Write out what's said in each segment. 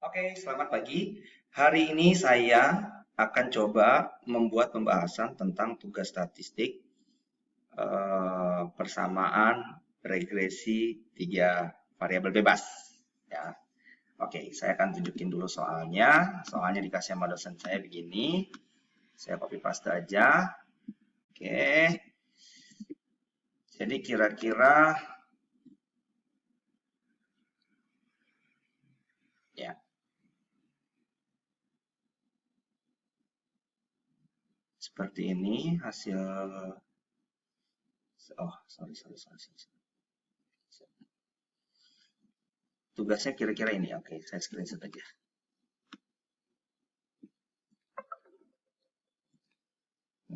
Oke, selamat pagi. Hari ini saya akan coba membuat pembahasan tentang tugas statistik persamaan regresi tiga variabel bebas. Ya, oke, saya akan tunjukin dulu soalnya. Soalnya dikasih sama dosen saya begini. Saya copy paste aja. Oke, jadi kira-kira ya seperti ini hasil. Oh, sorry. Tugasnya kira-kira ini. Oke, saya screenshot aja.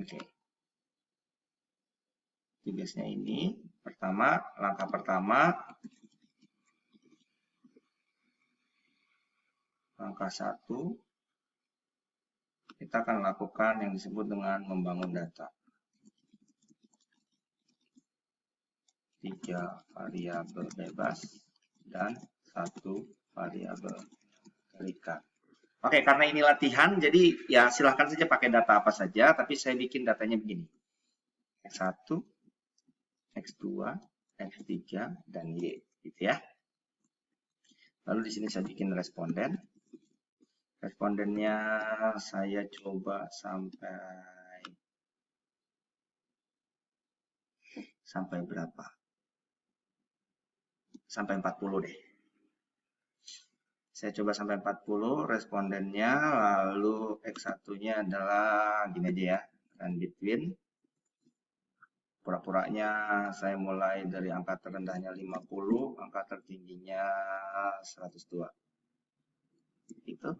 Oke. Tugasnya ini, langkah pertama, langkah 1, kita akan lakukan yang disebut dengan membangun data. 3 variabel bebas dan 1 variabel terikat. Oke, karena ini latihan, jadi ya silahkan saja pakai data apa saja, tapi saya bikin datanya begini. X1, X2, X3, dan Y, gitu ya. Lalu di sini saya bikin responden. Respondennya saya coba sampai berapa? Sampai 40 deh. Saya coba sampai 40 respondennya, lalu X1-nya adalah gini aja ya, run between. Pura-puranya saya mulai dari angka terendahnya 50, angka tertingginya 102. Itu.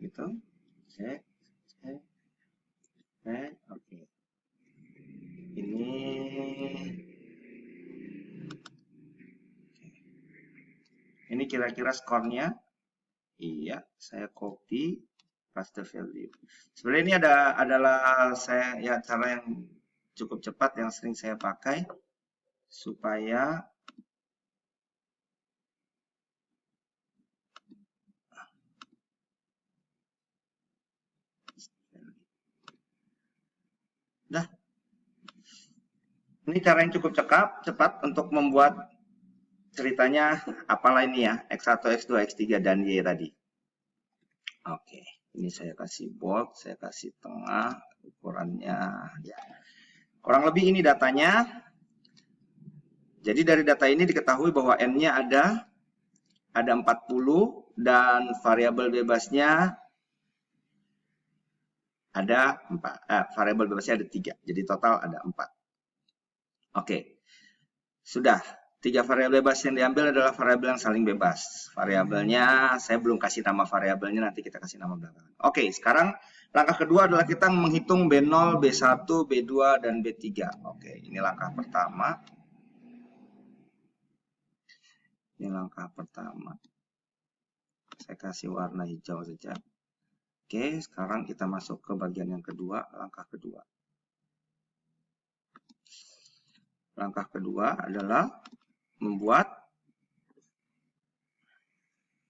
Gitu. Cek. Oke. Ini kira-kira skornya. Iya, saya copy paste value. Sebenarnya ini adalah cara yang cukup cepat yang sering saya pakai supaya dah. Ini cara yang cukup cepat untuk membuat ceritanya apalah ini ya, X1, X2, X3 dan Y tadi. Oke, ini saya kasih bold, saya kasih tengah, ukurannya ya. Kurang lebih ini datanya. Jadi dari data ini diketahui bahwa N-nya ada 40 dan variabel bebasnya ada 4. Variabel bebasnya ada 3. Jadi total ada 4. Oke. Sudah. 3 variabel bebas yang diambil adalah variabel yang saling bebas. Variabelnya saya belum kasih nama variabelnya, nanti kita kasih nama belakangan. Oke, sekarang langkah kedua adalah kita menghitung B0, B1, B2 dan B3. Oke, ini langkah pertama. Ini langkah pertama. Saya kasih warna hijau saja. Oke, sekarang kita masuk ke bagian yang kedua, langkah kedua. Langkah kedua adalah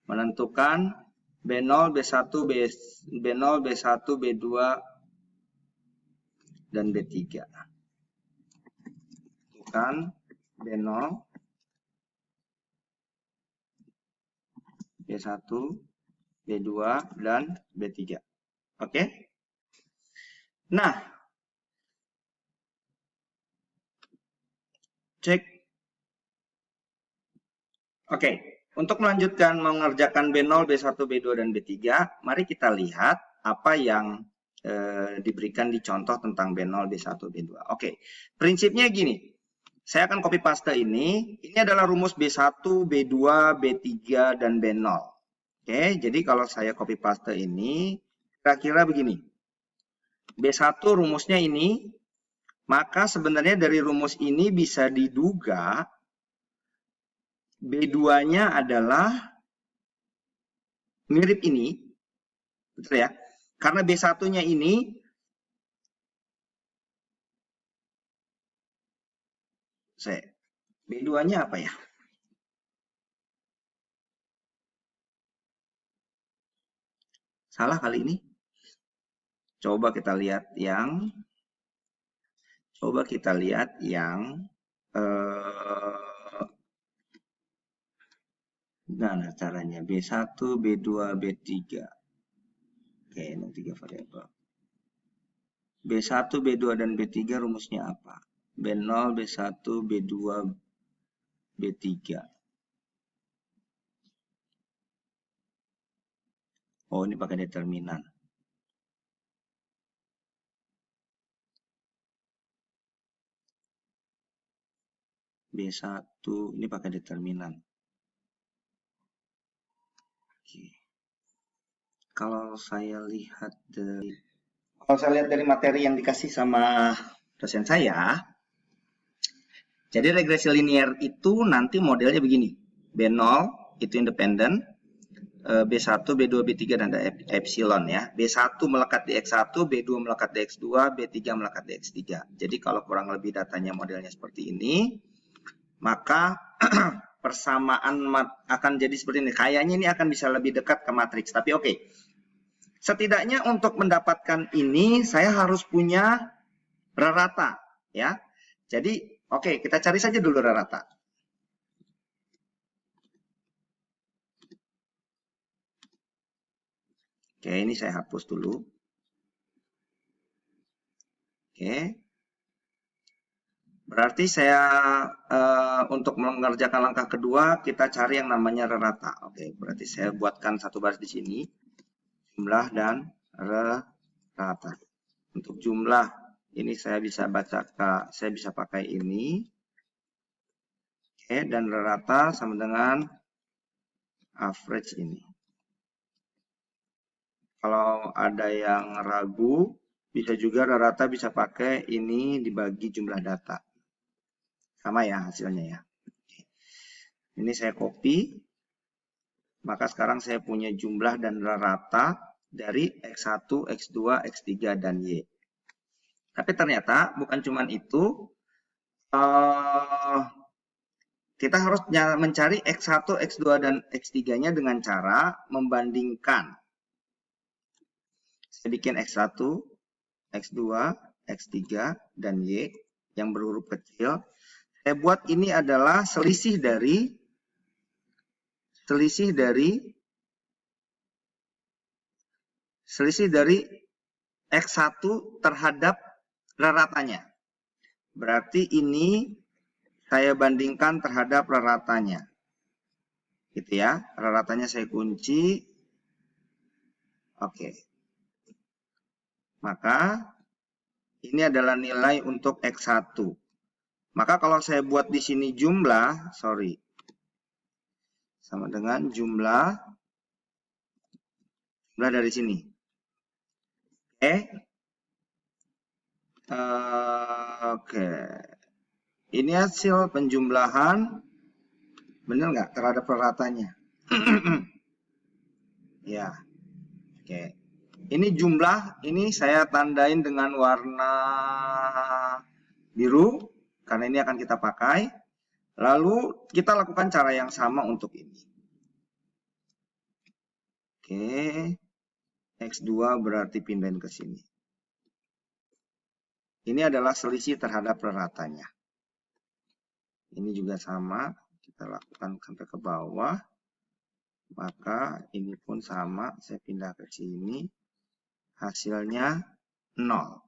menentukan B0, B1, B0, B1, B2, dan B3. Tentukan B0, B1, B2, dan B3. Oke? Nah, cek. Oke, untuk melanjutkan mengerjakan B0, B1, B2, dan B3, mari kita lihat apa yang diberikan di contoh tentang B0, B1, B2. Oke, prinsipnya gini. Saya akan copy paste ini. Ini adalah rumus B1, B2, B3, dan B0. Oke, jadi kalau saya copy paste ini, kira-kira begini. B1 rumusnya ini, maka sebenarnya dari rumus ini bisa diduga B2-nya adalah mirip ini. Betul ya? Karena B1-nya ini B2-nya apa ya? Salah kali ini. Coba kita lihat yang gimana caranya? B1, B2, B3. Oke, ini 3 variabel. B1, B2, dan B3 rumusnya apa? B0, B1, B2, B3. Oh, ini pakai determinan. B1, ini pakai determinan. Oke. Kalau saya lihat dari materi yang dikasih sama dosen saya, jadi regresi linear itu nanti modelnya begini. B0 itu independen, B1, B2, B3 dan ada epsilon ya. B1 melekat di X1, B2 melekat di X2, B3 melekat di X3. Jadi kalau kurang lebih datanya modelnya seperti ini, maka persamaan akan jadi seperti ini. Kayaknya ini akan bisa lebih dekat ke matriks, tapi oke. Setidaknya untuk mendapatkan ini saya harus punya rata ya. Jadi oke, kita cari saja dulu rata. Oke, ini saya hapus dulu. Oke. Berarti saya untuk mengerjakan langkah kedua kita cari yang namanya rata. Oke, berarti saya buatkan satu baris di sini. Jumlah dan rata. Untuk jumlah ini saya bisa pakai ini. Oke, dan rata sama dengan average ini. Kalau ada yang ragu, bisa juga rata bisa pakai ini dibagi jumlah data. Sama ya hasilnya ya. Ini saya copy. Maka sekarang saya punya jumlah dan rata dari X1, X2, X3, dan Y. Tapi ternyata bukan cuma itu. Kita harus mencari X1, X2, dan X3-nya dengan cara membandingkan. Saya bikin X1, X2, X3, dan Y yang berhuruf kecil. Saya buat ini adalah selisih dari X1 terhadap raratanya. Berarti ini saya bandingkan terhadap raratanya. Gitu ya. Raratanya saya kunci. Oke. Maka ini adalah nilai untuk X1. Maka kalau saya buat di sini jumlah, sama dengan jumlah dari sini. Oke. Ini hasil penjumlahan, benar nggak terhadap raratanya? Ya. Oke. Ini jumlah, ini saya tandain dengan warna biru, karena ini akan kita pakai. Lalu kita lakukan cara yang sama untuk ini. Oke. X2 berarti pindahin ke sini. Ini adalah selisih terhadap raratanya. Ini juga sama, kita lakukan sampai ke bawah. Maka ini pun sama, saya pindah ke sini. Hasilnya 0.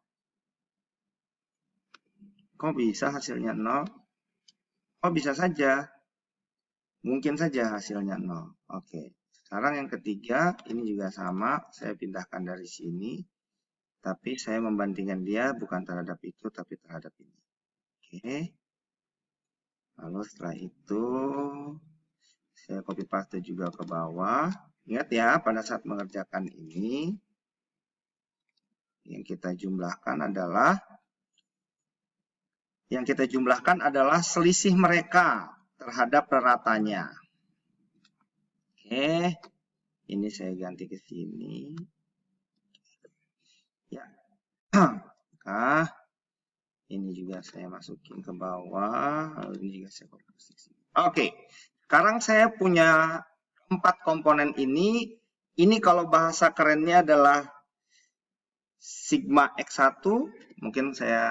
Kok bisa hasilnya 0? Oh, bisa saja. Mungkin saja hasilnya 0. Oke. Sekarang yang ketiga, ini juga sama. Saya pindahkan dari sini. Tapi saya membandingkan dia bukan terhadap itu, tapi terhadap ini. Oke. Lalu setelah itu, saya copy paste juga ke bawah. Ingat ya, pada saat mengerjakan ini, yang kita jumlahkan adalah selisih mereka terhadap raratanya. Oke, ini saya ganti ke sini. Ya, maka Ini juga saya masukin ke bawah, lalu ini juga saya copy. Oke, sekarang saya punya 4 komponen ini. Ini kalau bahasa kerennya adalah sigma X1, mungkin saya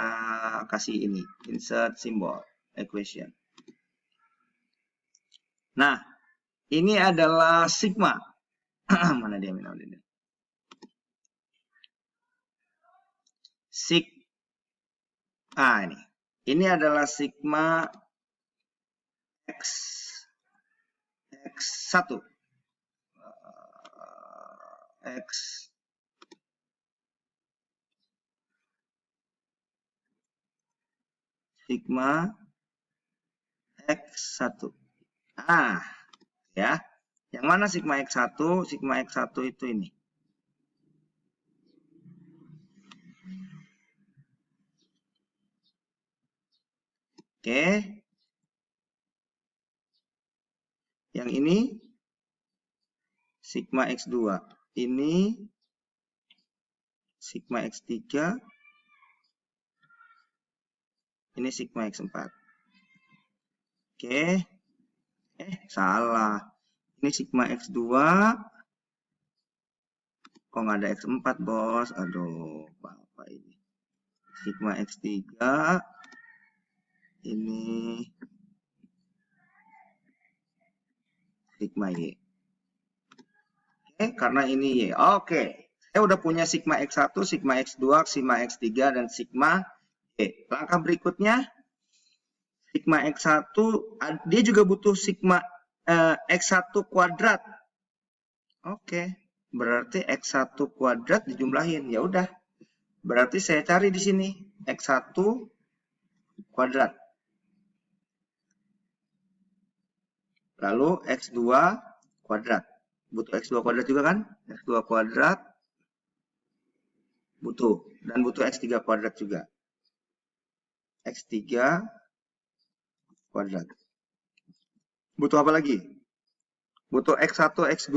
kasih ini, insert symbol equation. Nah, ini adalah sigma. Mana dia? Ini adalah sigma X1. Sigma X1. Ya. Yang mana sigma X1? Sigma X1 itu ini. Oke. Yang ini sigma X2. Ini sigma X3. Ini sigma X4. Oke. Salah. Ini sigma X2. Kok nggak ada X4, bos? Aduh, apa ini? Sigma X3. Ini sigma Y. Karena ini Y. Oke. Saya udah punya sigma X1, sigma X2, sigma X3, dan sigma Y. Langkah berikutnya, sigma X1, dia juga butuh sigma X1 kuadrat. Oke. Berarti X1 kuadrat dijumlahin. Ya udah. Berarti saya cari di sini X1 kuadrat. Lalu X2 kuadrat. Butuh X2 kuadrat juga kan? X2 kuadrat butuh. Dan butuh X3 kuadrat juga. X3 kuadrat. Butuh apa lagi? Butuh X1, X2.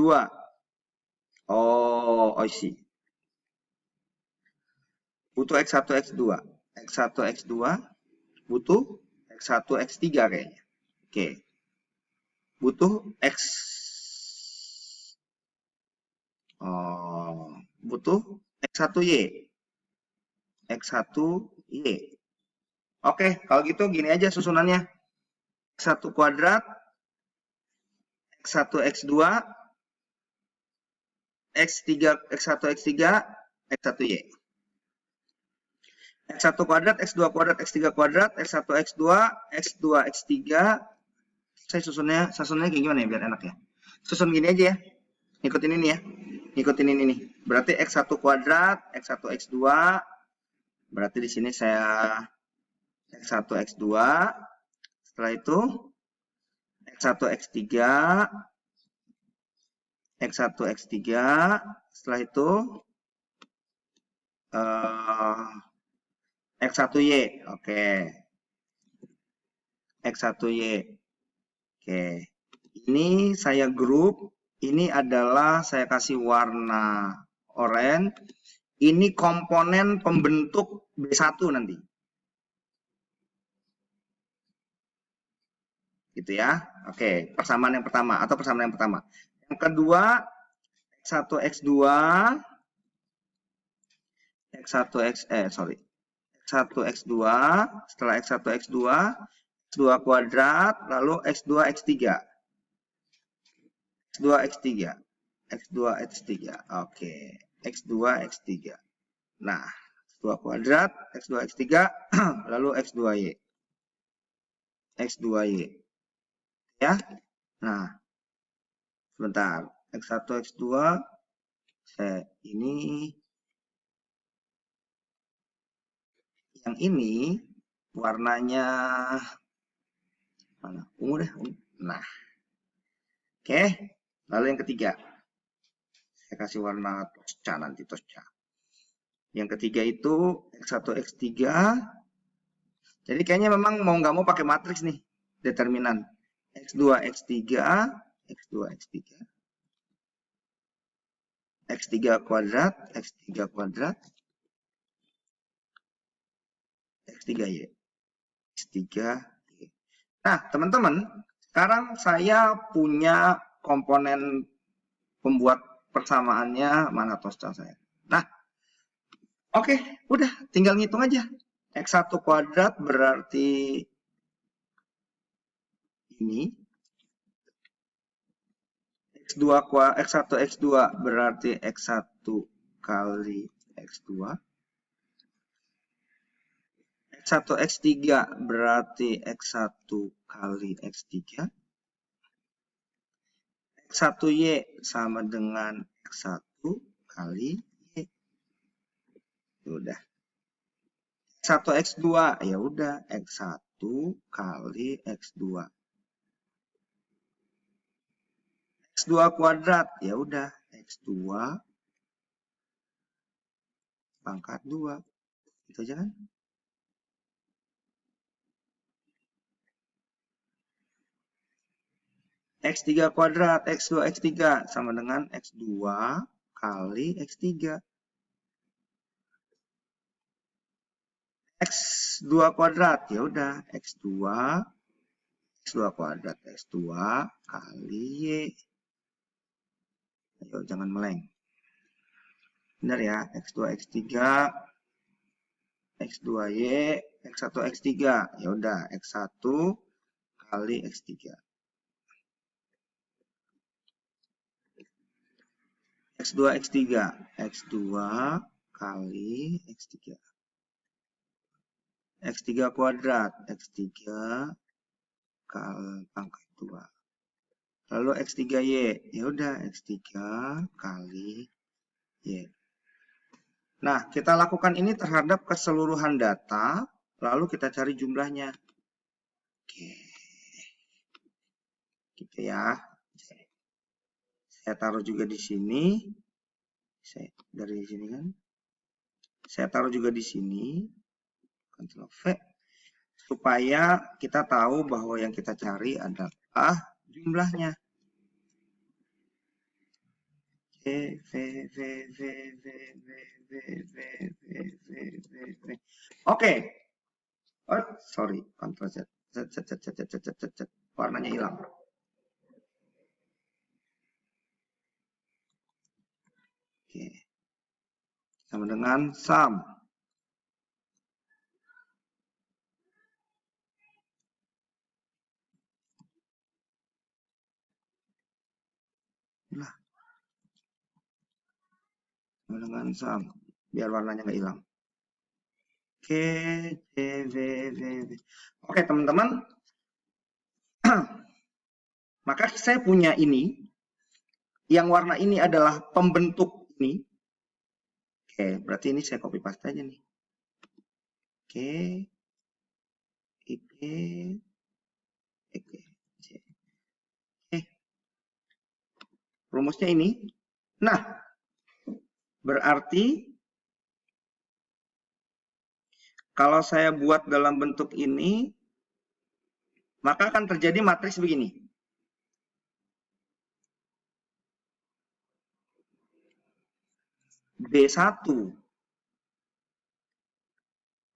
Oh, I see. Butuh X1, X2. X1, X2. Butuh X1, X3 kayaknya. Oke. Butuh X. Oh, butuh X1Y. X1Y. Oke, kalau gitu gini aja susunannya. X1 kuadrat, X1, X2, X3, X1, X3, X1Y. X1 kuadrat, X2 kuadrat, X3 kuadrat, X1, X2, X2, X3. Saya susunnya kayak gimana ya biar enak ya. Susun gini aja ya. Ngikutin ini ya. Ngikutin ini nih. Berarti X1 kuadrat, X1, X2. Berarti di sini saya X1, X2. Setelah itu X1, X3. X1, X3. Setelah itu X1Y. Oke. X1Y. Oke. Ini saya grup. Ini adalah saya kasih warna oranye. Ini komponen pembentuk B1 nanti. Gitu ya. Oke, persamaan yang pertama atau persamaan yang pertama. Yang kedua, X1, X2. X1, X1, X2. Setelah X1, X2. X2 kuadrat, lalu X2, X3. X2, X3. X2, X3. Oke. X2, X3. Nah, X2 kuadrat, X2, X3, lalu X2Y. X2Y. Ya. Nah, sebentar. X1, X2. Ini. Yang ini warnanya mana? Ungu deh. Nah. Oke. Lalu yang ketiga. Saya kasih warna tosca nanti, tosca. Yang ketiga itu X1, X3. Jadi kayaknya memang mau nggak mau pakai matriks nih. Determinan. X2, X3. X2, X3. X3 kuadrat. X3 kuadrat. X3 X3Y. X3Y. Nah, teman-teman, sekarang saya punya komponen pembuat persamaannya, mana tosta saya. Nah, oke, udah tinggal ngitung aja. X1 kuadrat berarti ini. X1 X2 berarti X1 kali X2. X1 X3 berarti X1 kali X3. X1Y sama dengan X1 kali Y. Udah. X1 X2 ya udah X1 kali X2. X2 kuadrat ya udah X2 pangkat 2. Itu aja kan? X3 kuadrat, X2, X3 sama dengan X2 kali X3. X2 kuadrat, ya udah X2 kuadrat, X2 kali Y. Ayo, jangan meleng. Benar ya, X2, X3, X2Y, X1, X3. Ya udah, X1 kali X3. X2, X3. X2 kali X3. X3 kuadrat. X3 kali pangkat 2. Lalu X3Y. Ya udah, X3 kali Y. Nah, kita lakukan ini terhadap keseluruhan data. Lalu kita cari jumlahnya. Oke. Gitu ya. Saya taruh juga di sini. Dari sini kan. Saya taruh juga di sini. Ctrl V. Supaya kita tahu bahwa yang kita cari adalah jumlahnya. Oke. Oh, sorry. Ctrl Z. Warnanya hilang. Oke. Sama dengan sum. Nah. Sama dengan sum. Biar warnanya nggak hilang. Oke. Oke, teman-teman. Maka saya punya ini. Yang warna ini adalah pembentuk ini. Oke, berarti ini saya copy paste aja nih. Oke. Oke. Rumusnya ini. Nah, berarti kalau saya buat dalam bentuk ini, maka akan terjadi matriks begini. B1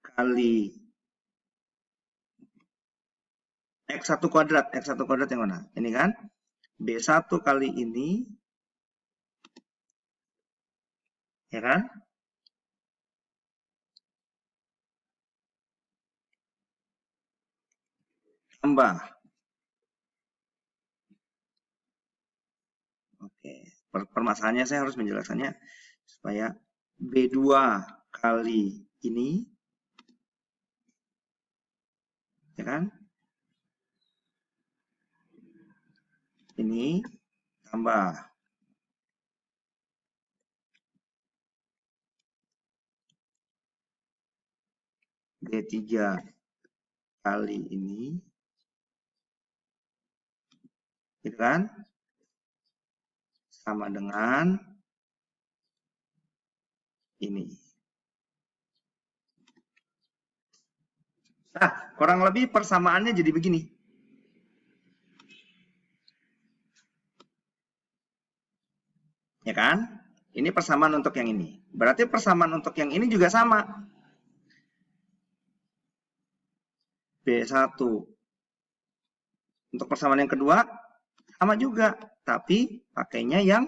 kali X1 kuadrat. X1 kuadrat yang mana? Ini kan? B1 kali ini. Ya kan? Tambah. Oke. Permasalahannya saya harus menjelaskannya supaya B2 kali ini. Ya kan? Ini tambah D3 kali ini, gitu kan? Sama dengan ini. Nah, kurang lebih persamaannya jadi begini. Ya kan? Ini persamaan untuk yang ini. Berarti persamaan untuk yang ini juga sama. B1. Untuk persamaan yang kedua, sama juga. Tapi pakainya yang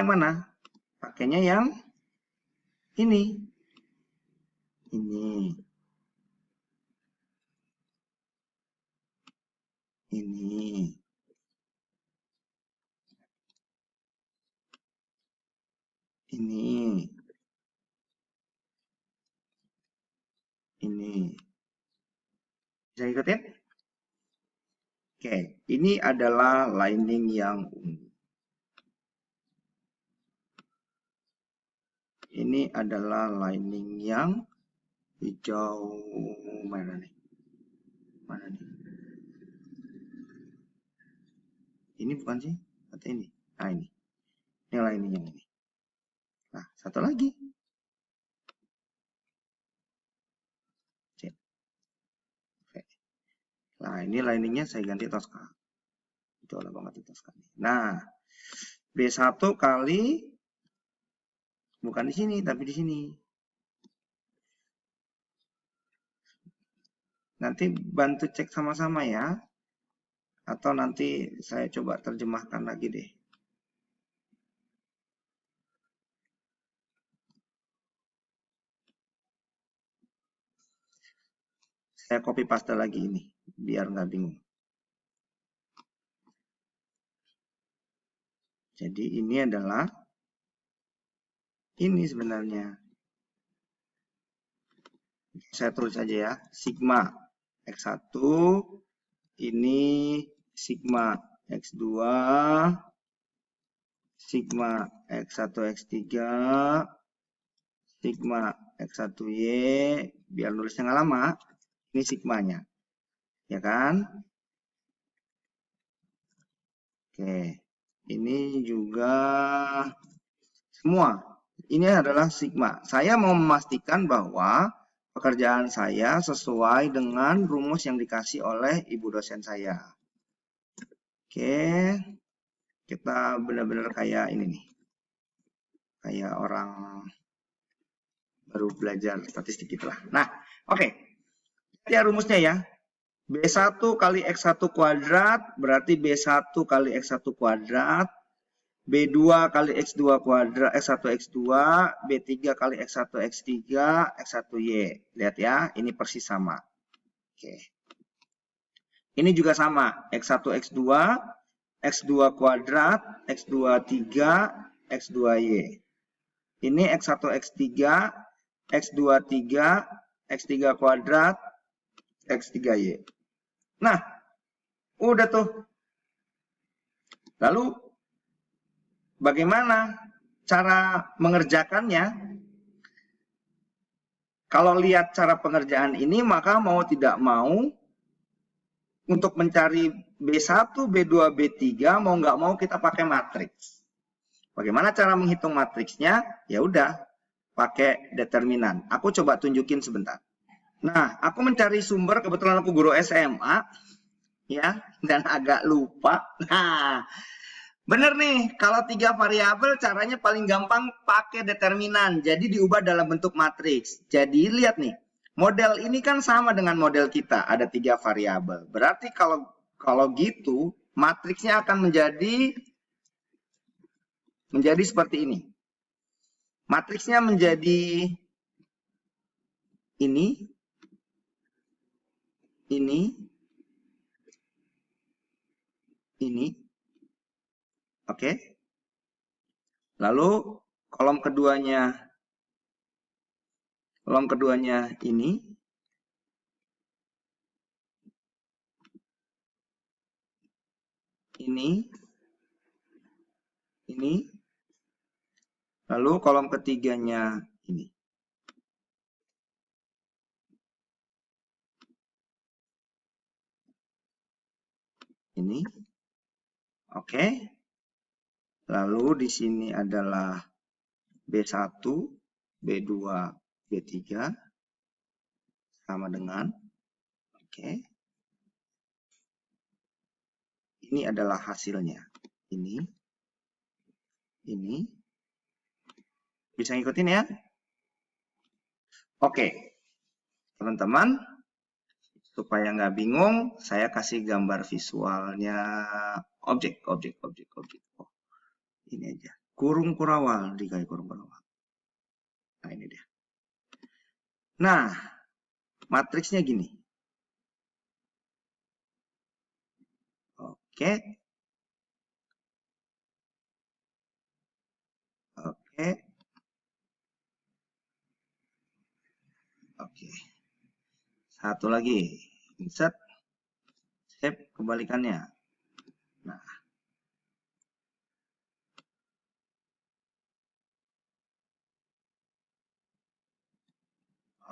mana? Pakainya yang ini. Ini. Ini. Ini. Ini. Bisa ikutin? Oke, ini adalah lining yang ungu. Ini adalah lining yang hijau mana nih? Mana nih? Ini bukan sih? Atau ini? Nah, ini. Ini lining yang ini. Nah, satu lagi. Nah, ini liningnya saya ganti Tosca. Itu ada banget di Tosca. Nah, B1 kali, bukan di sini, tapi di sini. Nanti bantu cek sama-sama ya. Atau nanti saya coba terjemahkan lagi deh. Saya copy paste lagi ini, biar nggak bingung. Jadi ini adalah ini sebenarnya. Saya tulis aja ya, sigma X1, ini sigma X2, sigma X1, X3, sigma X1Y, biar nulisnya nggak lama, ini sigmanya, ya kan? Oke, ini juga semua, ini adalah sigma. Saya mau memastikan bahwa pekerjaan saya sesuai dengan rumus yang dikasih oleh ibu dosen saya. Oke, kita benar-benar kayak ini nih, kayak orang baru belajar statistik gitulah. Nah, oke. Ya rumusnya ya. B1 kali X1 kuadrat berarti B1 kali X1 kuadrat, B2 kali X2 kuadrat, X1 X2, B3 kali X1 X3, X1Y. Lihat ya, ini persis sama. Oke. Ini juga sama, X1 X2, X2 kuadrat, X2 3, X2Y. Ini X1 X3, X2 3, X3 kuadrat, X3Y. Nah, udah tuh. Lalu, bagaimana cara mengerjakannya? Kalau lihat cara pengerjaan ini, maka mau tidak mau, untuk mencari B1, B2, B3, mau nggak mau kita pakai matriks. Bagaimana cara menghitung matriksnya? Ya udah, pakai determinan. Aku coba tunjukin sebentar. Nah, aku mencari sumber, kebetulan aku guru SMA, ya, dan agak lupa. Nah, bener nih, kalau 3 variabel caranya paling gampang pakai determinan. Jadi diubah dalam bentuk matriks. Jadi lihat nih, model ini kan sama dengan model kita, ada 3 variabel. Berarti kalau gitu, matriksnya akan menjadi seperti ini. Matriksnya menjadi ini, ini, oke. Lalu kolom keduanya ini, ini, lalu kolom ketiganya ini. Ini, oke. Lalu di sini adalah B1, B2, B3 sama dengan, oke. Ini adalah hasilnya. Ini. Bisa ngikutin ya? Oke, teman-teman, supaya nggak bingung, saya kasih gambar visualnya objek. Oh, ini aja. Kurung kurawal, dikai kurung kurawal. Nah, ini dia. Nah, matriksnya gini. Oke. Oke. Oke. Satu lagi. Insert. Save kebalikannya. Nah.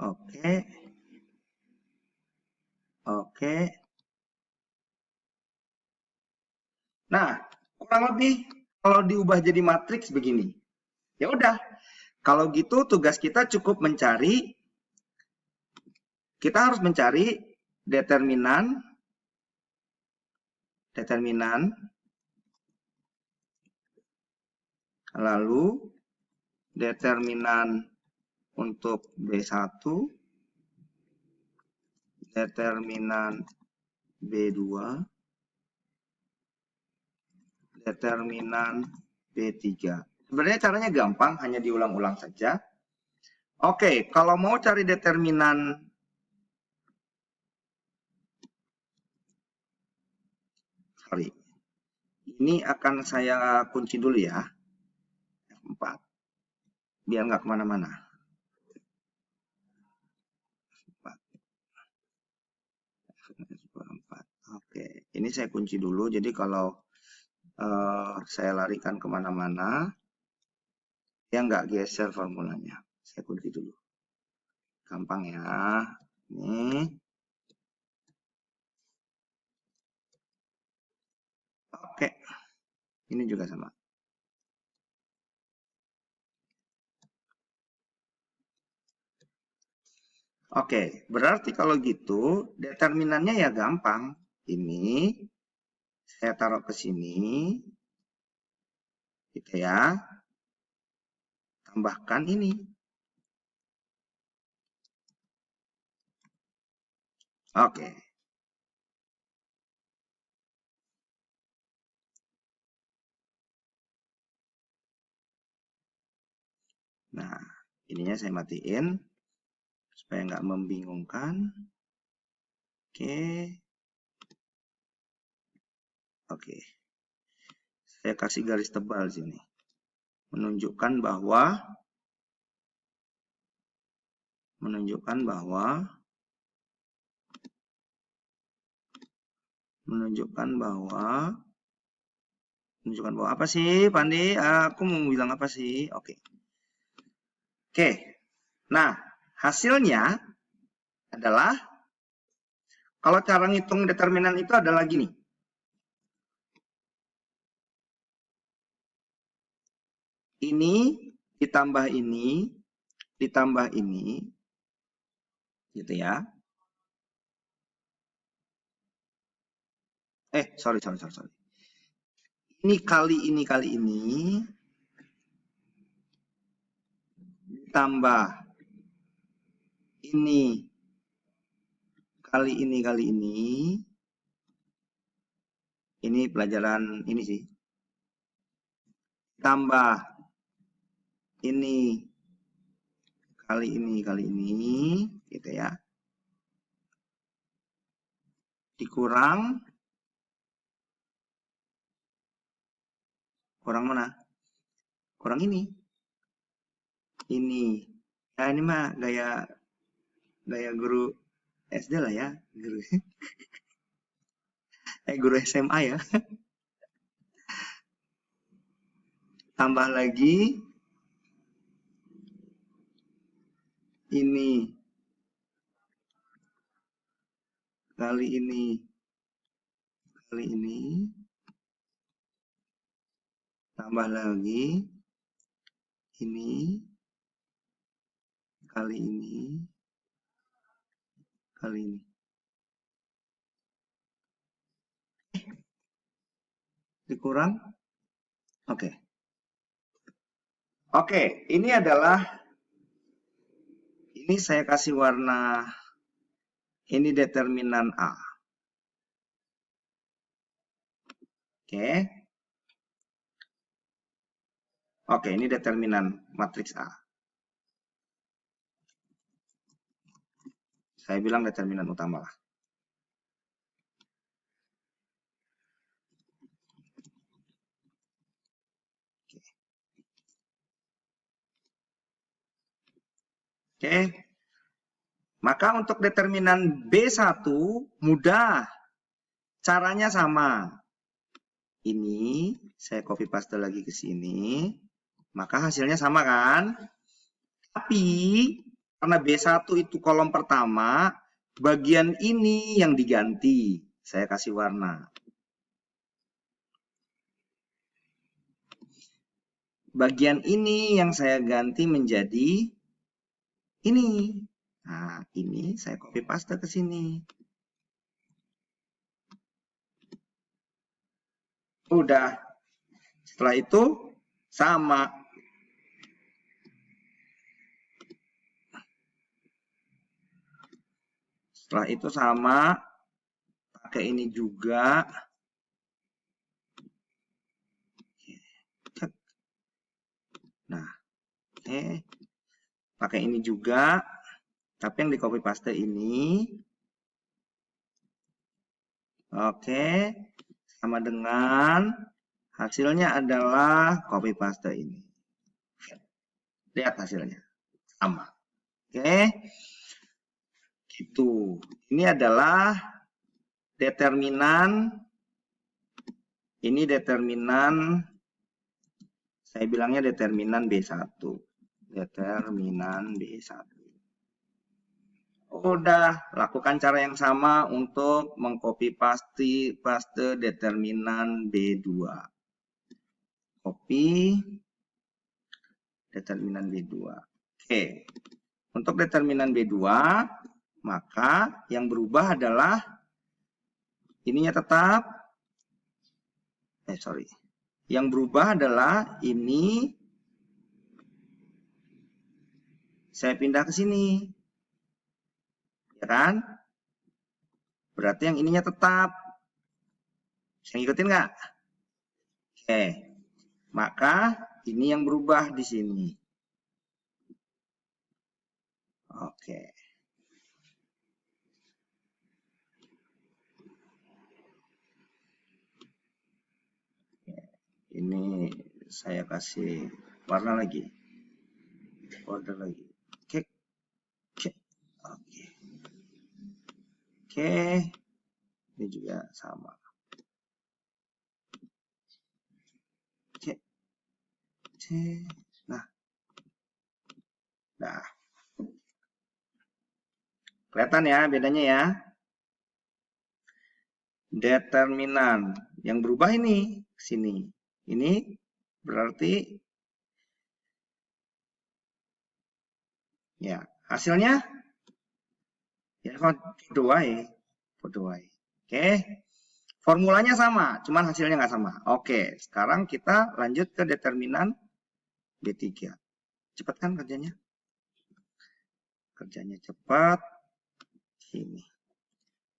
Oke. Oke. Nah, kurang lebih kalau diubah jadi matriks begini. Ya udah, kalau gitu tugas kita cukup mencari, kita harus mencari determinan, lalu determinan untuk B1, determinan B2, determinan B3. Sebenarnya caranya gampang, hanya diulang-ulang saja. Oke, kalau mau cari determinan ini akan saya kunci dulu ya, F4, biar nggak kemana-mana. Oke, ini saya kunci dulu, jadi kalau saya larikan kemana-mana, dia nggak geser formulanya. Saya kunci dulu. Gampang ya. Ini. Oke. Ini juga sama. Oke, berarti kalau gitu determinannya ya gampang. Ini saya taruh ke sini. Gitu ya. Tambahkan ini. Oke. Nah, ininya saya matiin supaya nggak membingungkan. Oke. Oke. Saya kasih garis tebal sini. Menunjukkan bahwa apa sih, Pandi? Aku mau bilang apa sih? Oke. Oke. Nah, hasilnya adalah kalau cara ngitung determinan itu adalah gini. Ini ditambah ini, gitu ya. Sorry. Ini kali ini, ditambah ini kali ini. Ini pelajaran ini sih. Tambah ini kali ini, gitu ya. Kurang mana? Kurang ini. Ini. Nah, ini mah gaya guru SD lah ya, guru. Guru SMA ya. Tambah lagi ini kali ini tambah lagi ini kali ini dikurang. Oke, ini adalah Ini saya kasih warna, ini determinan A. Oke. Oke, ini determinan matriks A. Saya bilang determinan utama lah. Oke. Maka untuk determinan B1 mudah. Caranya sama. Ini saya copy paste lagi ke sini. Maka hasilnya sama kan? Tapi karena B1 itu kolom pertama, bagian ini yang diganti. Saya kasih warna. Bagian ini yang saya ganti menjadi ini. Nah, ini saya copy paste ke sini. Udah. Setelah itu sama. Setelah itu sama. Pakai ini juga. Nah, oke. Pakai ini juga. Tapi yang di copy paste ini. Oke. Sama dengan hasilnya adalah copy paste ini. Lihat hasilnya. Sama. Oke. Gitu. Ini adalah determinan. Ini determinan. Saya bilangnya determinan B1. Determinan B1. Udah, lakukan cara yang sama untuk mengcopy paste determinan B2. Copy determinan B2. Oke. Untuk determinan B2, maka yang berubah adalah ininya tetap. Yang berubah adalah ini saya pindah ke sini. Ya kan? Berarti yang ininya tetap. Saya ngikutin nggak? Oke. Maka ini yang berubah di sini. Oke. Ini saya kasih warna lagi. Order lagi. Oke. Oke. Oke. Oke. Ini juga sama. Oke. Oke. Nah. Nah. Kelihatan ya bedanya ya. Determinan yang berubah ini ke sini. Ini berarti ya hasilnya ya podo wae. Oke. Formulanya sama, cuman hasilnya nggak sama. Oke, sekarang kita lanjut ke determinan B3. Cepat kan kerjanya? Kerjanya cepat. Ini.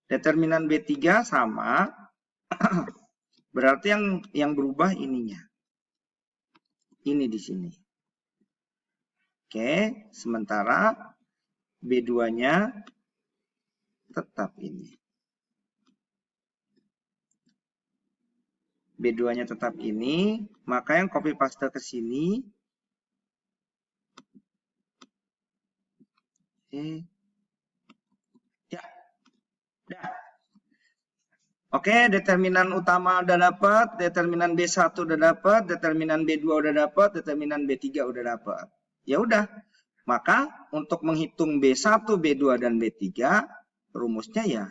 Determinan B3 sama. Berarti yang berubah ininya. Ini di sini. Oke, sementara B2-nya tetap ini. B2-nya tetap ini, maka yang copy paste ke sini. Oke. Ya. Dah. Oke, determinan utama udah dapat, determinan B1 udah dapat, determinan B2 udah dapat, determinan B3 udah dapat. Ya udah. Maka untuk menghitung B1, B2 dan B3 rumusnya ya.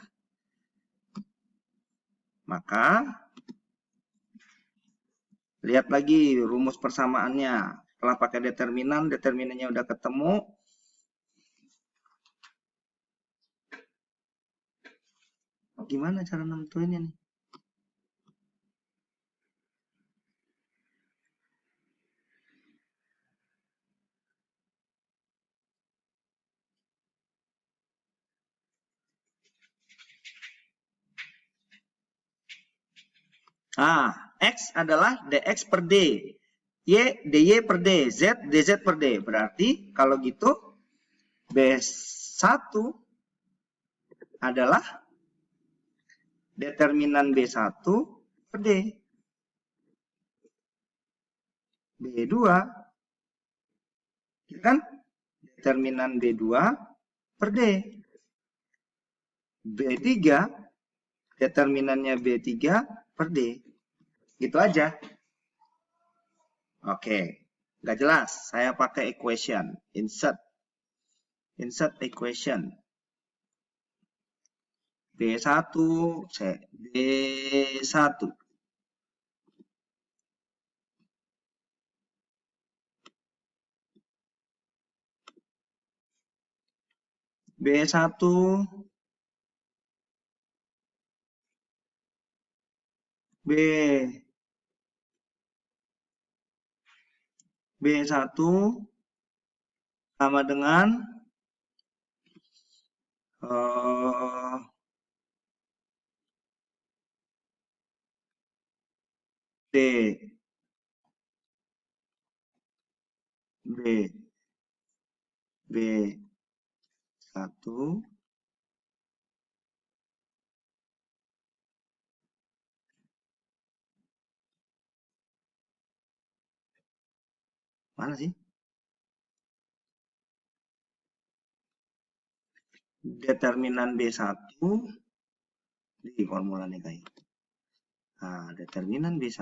Maka lihat lagi rumus persamaannya. Setelah pakai determinan, determinannya udah ketemu. Gimana cara nentuinnya nih? Nah, X adalah dx per D. Y, dy per D. Z, dz per D. Berarti kalau gitu B1 adalah determinan B1 per D. B2 kan determinan B2 per D. B3 determinannya B3 per D. Gitu aja. Oke. Nggak jelas. Saya pakai equation. Insert. Insert equation. B1. B1. B1 B1 sama dengan D B1 mana sih? Determinan B1 di formulanya kayak. Nah, determinan B1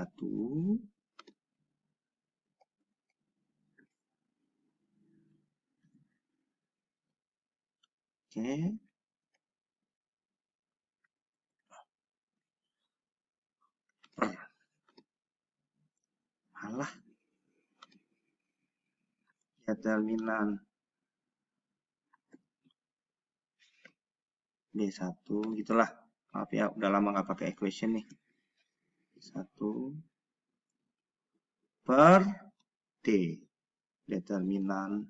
oke. Alah. Determinan B1 gitulah. Maaf ya, udah lama nggak pakai equation nih. 1 per D. Determinan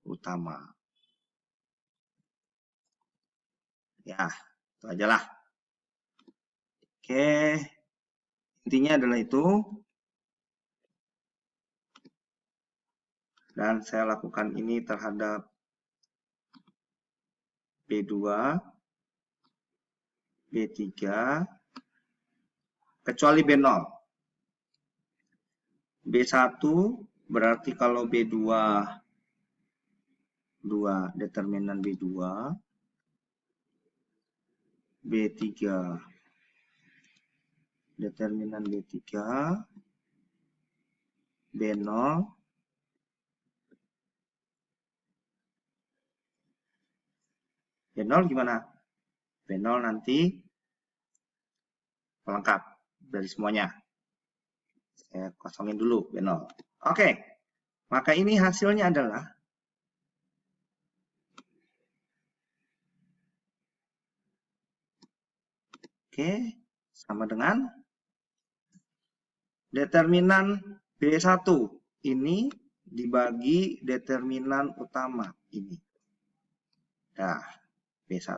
utama. Ya, itu aja lah. Oke. Intinya adalah itu. Dan saya lakukan ini terhadap B2, B3, kecuali B0. B1 berarti kalau B2, determinan B2, B3, determinan B3, B0, B0 gimana? B0 nanti pelengkap dari semuanya. Saya kosongin dulu B0. Oke, maka ini hasilnya adalah sama dengan determinan B1 ini dibagi determinan utama ini. Nah, B1.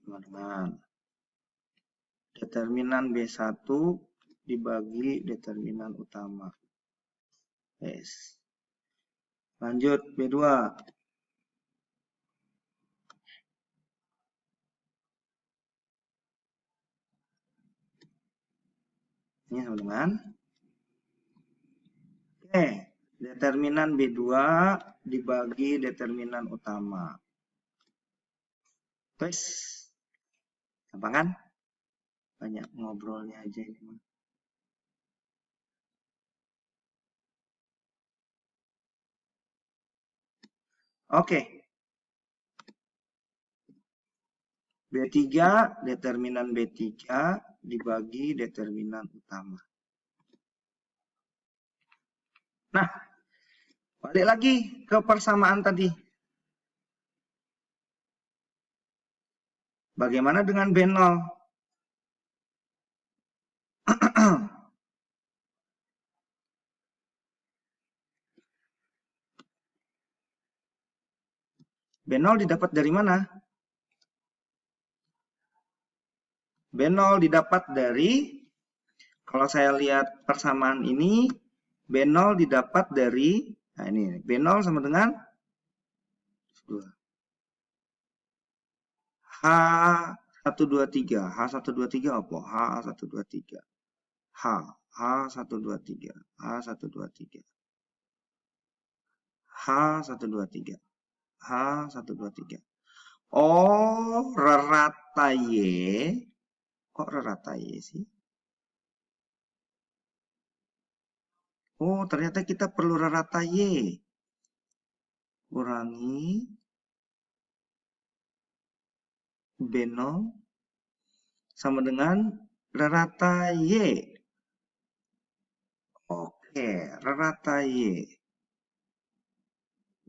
Teman-teman. Determinan B1 dibagi determinan utama. Yes. Lanjut B2. Ini sama dengan determinan B2 dibagi determinan utama. Terus, gampang kan? Banyak ngobrolnya aja ini. Oke. B3, determinan B3 dibagi determinan utama. Nah, balik lagi ke persamaan tadi. Bagaimana dengan B0? B0 didapat dari mana? B0 didapat dari, kalau saya lihat persamaan ini, B0 didapat dari, nah ini, B0 sama dengan H123. H123 apa? H123. H123. H123. H123. H123. Oh, rerata Y. Kok rerata Y sih? Oh, ternyata kita perlu rerata Y. Kurangi B0 sama dengan rerata Y. Oke, rerata Y.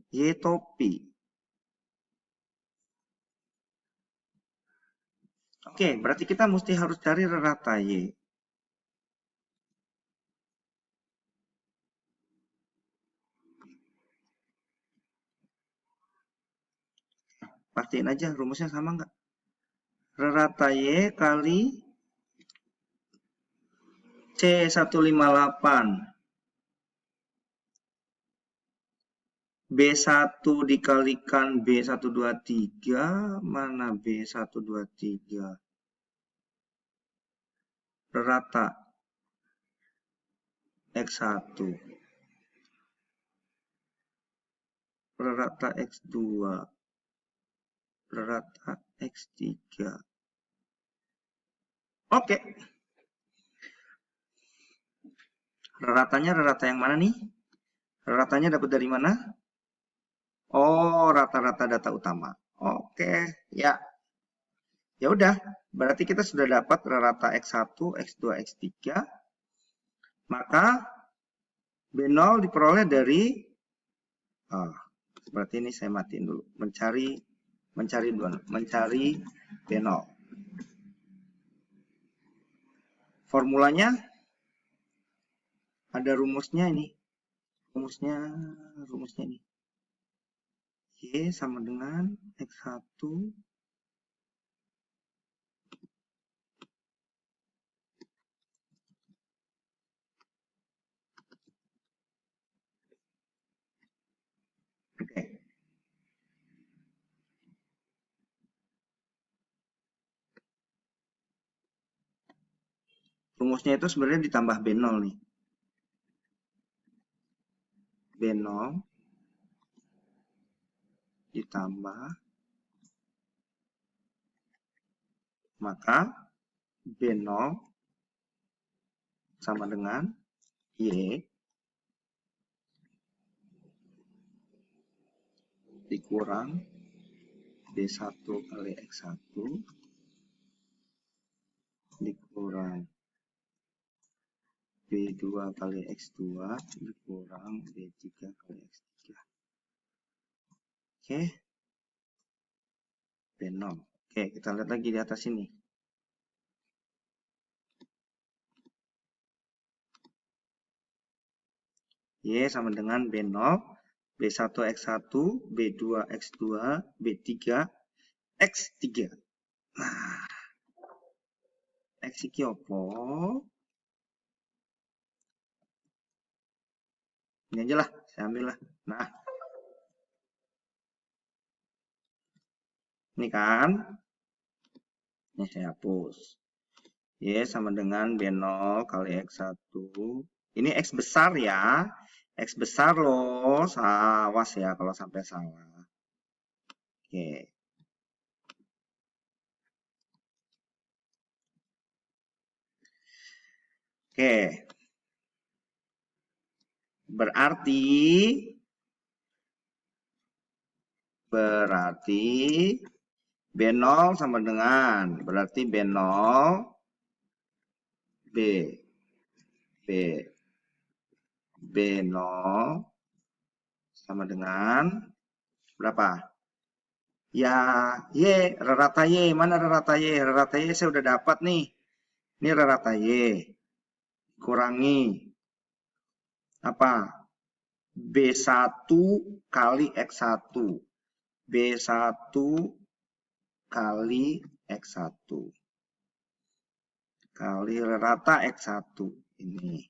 Y topi. Oke, berarti kita mesti harus cari rerata Y. Pastiin aja rumusnya sama nggak? Rerata Y kali C158. B1 dikalikan B123, mana B123? Rata X1. Rata X2. Rata X3. Oke. Ratanya rata yang mana nih? Ratanya dapat dari mana? Oh, rata-rata data utama. Oke, ya. Ya udah, berarti kita sudah dapat rata X1, X2, X3. Maka B0 diperoleh dari seperti ini, saya matiin dulu. Mencari B0. Formulanya ada rumusnya ini. Rumusnya ini. Y sama dengan X1 Oke. Rumusnya itu sebenarnya ditambah B0 nih. B0 ditambah, maka B0 sama dengan Y dikurang B1 kali X1 dikurang B2 kali X2 dikurang B3 kali X3. Oke. B0. Oke, kita lihat lagi di atas ini. Y sama dengan B0, B1 X1, B2 X2, B3 X3. Nah, X iki opo? Ini aja lah, saya ambil lah. Nah, ini kan. Ini saya hapus. Y sama dengan B0 kali X1. Ini X besar ya. X besar loh. Awas ya kalau sampai salah. Oke. Oke. Berarti B0 sama dengan, berarti B0 B0 sama dengan berapa? Ya, Y, rata Y, mana rata Y? Rata Y saya udah dapat nih. Ini rata Y. Kurangi apa? B1 kali X1. B1 kali X1 kali rata X1 ini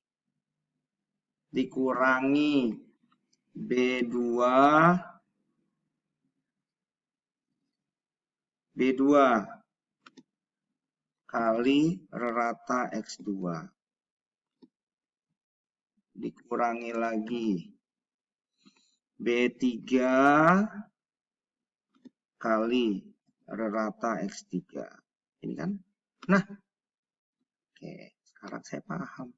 dikurangi B2 kali rata X2 dikurangi lagi B3 kali rata X3. Ini kan? Nah, oke, sekarang saya paham.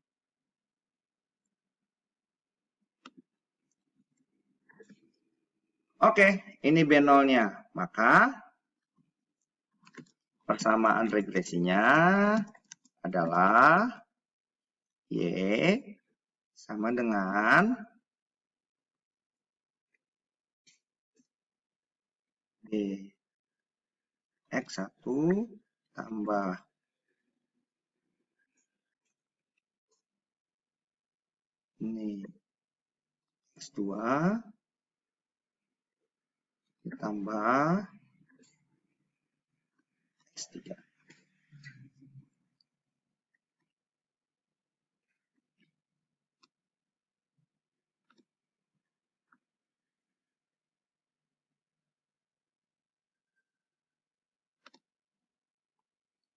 Oke, ini B0-nya. Maka persamaan regresinya adalah Y sama dengan B X1 tambah ini X2 ditambah X3.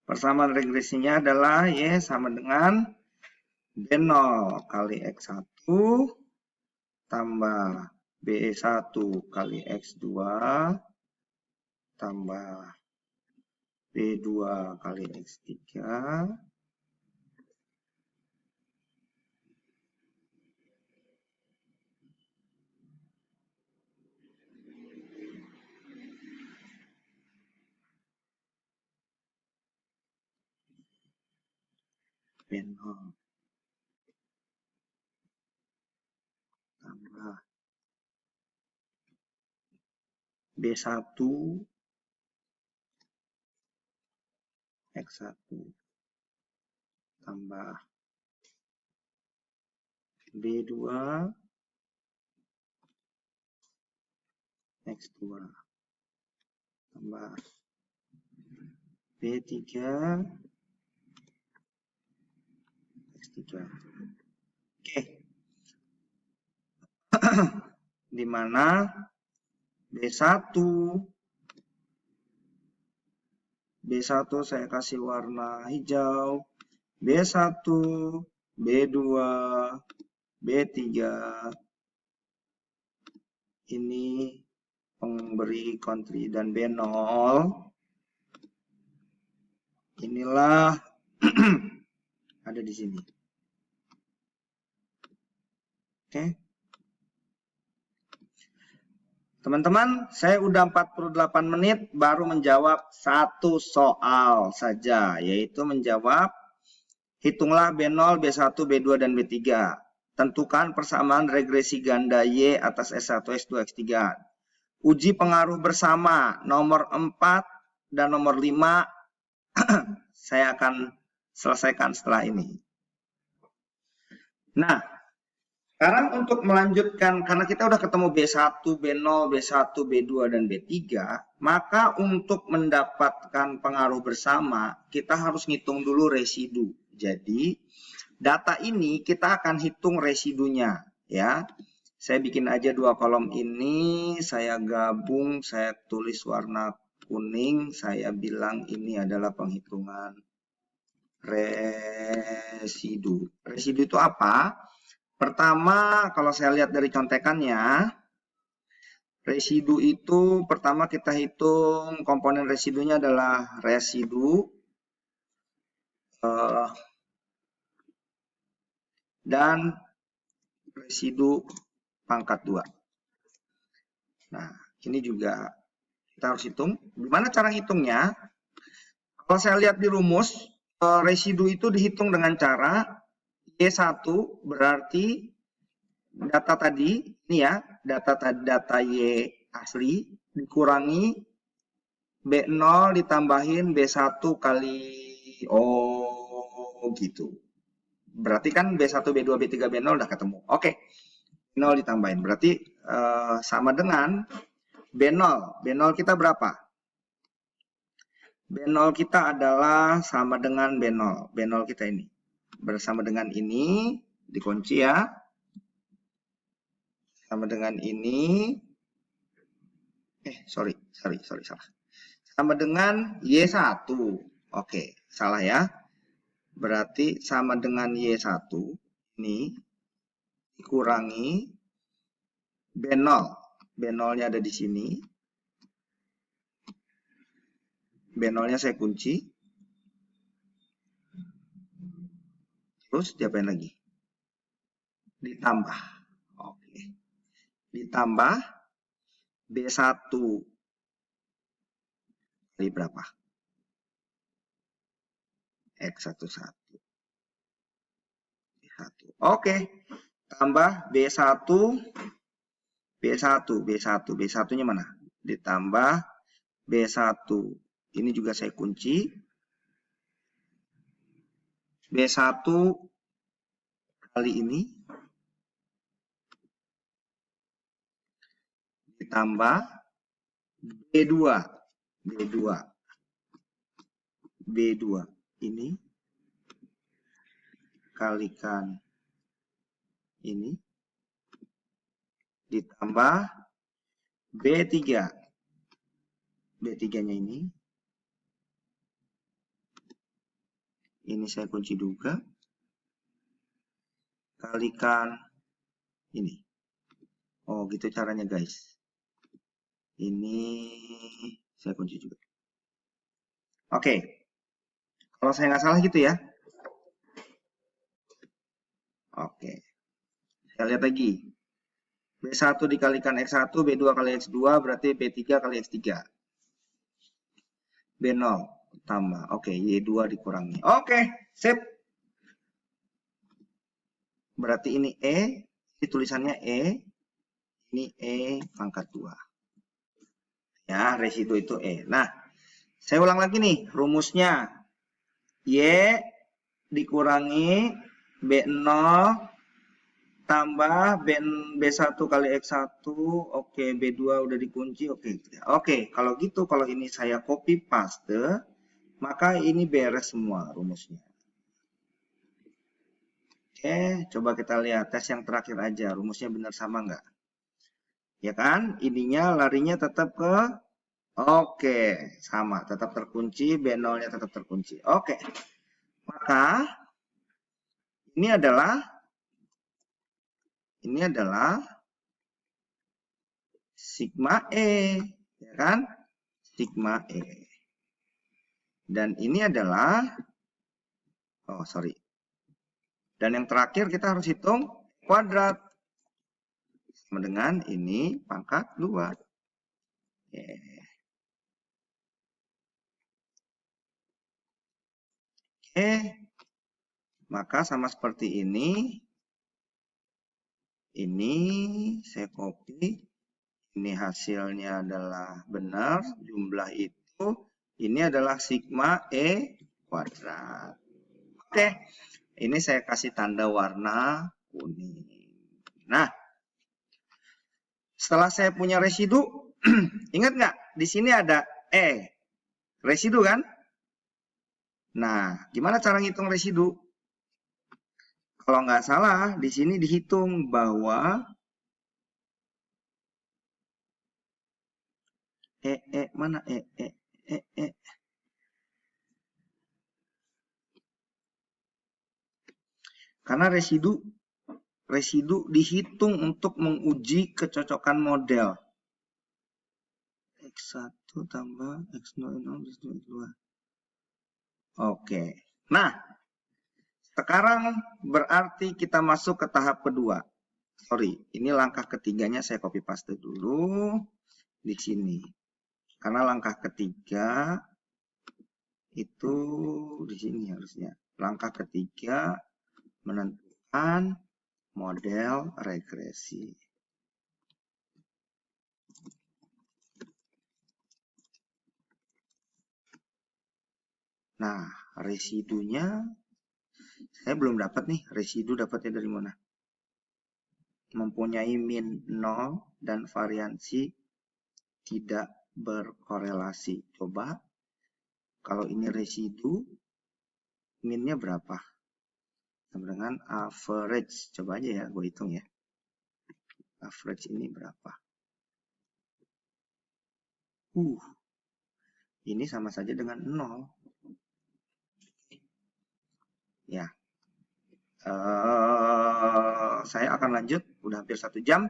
Persamaan regresinya adalah Y sama dengan B0 kali X1 tambah B1 kali X2 tambah B2 kali X3 B0 tambah B1 X1 tambah B2 X2 tambah B3 X3. Oke. Di mana B1 saya kasih warna hijau, B1, B2, B3 ini pemberi kontri dan B0 inilah ada di sini. Oke. Teman-teman, saya udah 48 menit baru menjawab satu soal saja, yaitu menjawab hitunglah B0, B1, B2, dan B3. Tentukan persamaan regresi ganda Y atas S1, S2, X3. Uji pengaruh bersama nomor 4 dan nomor 5 saya akan selesaikan setelah ini. Nah, sekarang untuk melanjutkan, karena kita udah ketemu B1, B0, B1, B2, dan B3, maka untuk mendapatkan pengaruh bersama, kita harus ngitung dulu residu. Jadi, data ini kita akan hitung residunya, ya. Saya bikin aja dua kolom ini, saya gabung, saya tulis warna kuning, saya bilang ini adalah penghitungan residu. Residu itu apa? Pertama, kalau saya lihat dari contekannya, residu itu pertama kita hitung komponen residunya adalah residu dan residu pangkat 2. Nah, ini juga kita harus hitung. Gimana cara hitungnya? Kalau saya lihat di rumus, residu itu dihitung dengan cara Y1 berarti data tadi, ini ya, data Y asli dikurangi B0 ditambahin B1 kali, gitu. Berarti kan B1, B2, B3, B0 udah ketemu. Oke, 0 ditambahin. Berarti sama dengan B0. B0 kita berapa? B0 kita adalah sama dengan B0. B0 kita ini. Bersama dengan ini, dikunci ya. Sama dengan ini. Sorry, salah. Sama dengan Y1. Oke, salah ya. Berarti sama dengan Y1 ini dikurangi B0. B0-nya ada di sini. B0-nya saya kunci. Terus diapain lagi? Ditambah. Oke. Ditambah B1 kali berapa? X11. B1. Oke. Tambah B1. B1-nya mana? Ditambah B1. Ini juga saya kunci. B1 kali ini ditambah B2. B2 ini kalikan ini ditambah B3. B3-nya ini saya kunci juga, kalikan ini. Oh, gitu caranya guys. Ini saya kunci juga. Oke. Kalau saya nggak salah gitu ya. Oke. Saya lihat lagi. B1 dikalikan X1, B2 kali X2 berarti B3 kali X3. B0 tambah. Oke, Y2 dikurangi. Oke, sip. Berarti ini E, ini tulisannya E, ini E pangkat 2. Ya, residu itu E. Nah, saya ulang lagi nih rumusnya. Y dikurangi B0 tambah B1 kali X1. Oke, B2 udah dikunci. Oke, kalau gitu, kalau ini saya copy paste, maka ini beres semua rumusnya. Oke, coba kita lihat tes yang terakhir aja. Rumusnya benar sama nggak? Ya kan? Ininya larinya tetap ke... Oke, sama. Tetap terkunci. B0-nya tetap terkunci. Oke. Maka ini adalah sigma E. Ya kan? Sigma E. Dan ini adalah... Oh, sorry. Dan yang terakhir kita harus hitung kuadrat. Sama dengan ini pangkat 2. Oke. Maka sama seperti ini. Ini saya copy. Ini hasilnya adalah benar. Jumlah itu. Ini adalah sigma E kuadrat. Oke. Ini saya kasih tanda warna kuning. Nah. Setelah saya punya residu. Ingat nggak? Di sini ada E. Residu kan? Nah, gimana cara ngitung residu? Kalau nggak salah, di sini dihitung bahwa mana Karena residu dihitung untuk menguji kecocokan model. X1 tambah X0, X2. Oke. Nah, sekarang berarti kita masuk ke tahap kedua. Sorry, ini langkah ketiganya saya copy paste dulu di sini. Karena langkah ketiga itu di sini harusnya. Langkah ketiga menentukan model regresi. Nah, residunya saya belum dapat nih. Residu dapatnya dari mana? Mempunyai min 0 dan variansi tidak berkorelasi. Coba kalau ini residu, min-nya berapa? Sama dengan average. Coba aja ya, gue hitung ya. Average ini berapa? Ini sama saja dengan 0. Ya. Saya akan lanjut. Udah hampir 1 jam.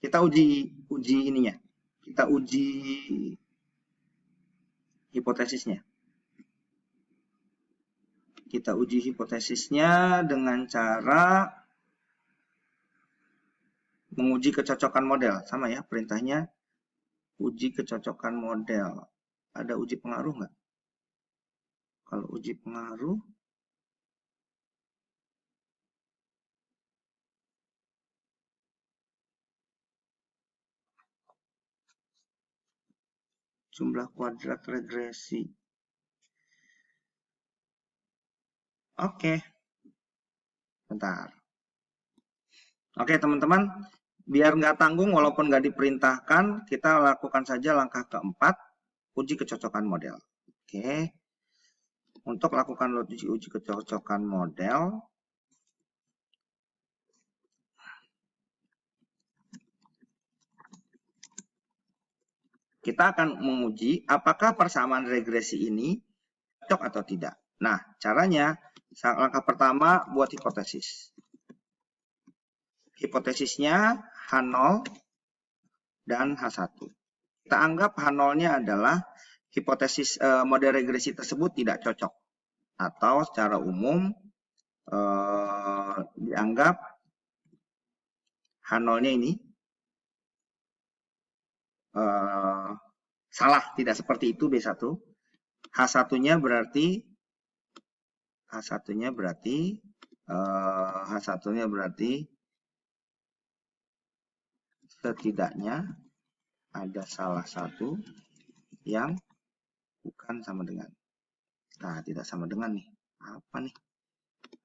Kita uji ininya. Kita uji hipotesisnya. Kita uji hipotesisnya dengan cara menguji kecocokan model. Sama ya perintahnya. Uji kecocokan model. Ada uji pengaruh nggak? Kalau uji pengaruh, jumlah kuadrat regresi. Oke. Bentar. Oke teman-teman, biar nggak tanggung walaupun nggak diperintahkan, kita lakukan saja langkah keempat, uji kecocokan model. Oke. Untuk lakukan uji kecocokan model, kita akan menguji apakah persamaan regresi ini cocok atau tidak. Nah, caranya, langkah pertama buat hipotesis. Hipotesisnya H0 dan H1. Kita anggap H0-nya adalah hipotesis model regresi tersebut tidak cocok. Atau secara umum dianggap H0-nya ini salah, tidak seperti itu B1. H1-nya berarti setidaknya ada salah satu yang bukan sama dengan. Nah, tidak sama dengan nih. Apa nih?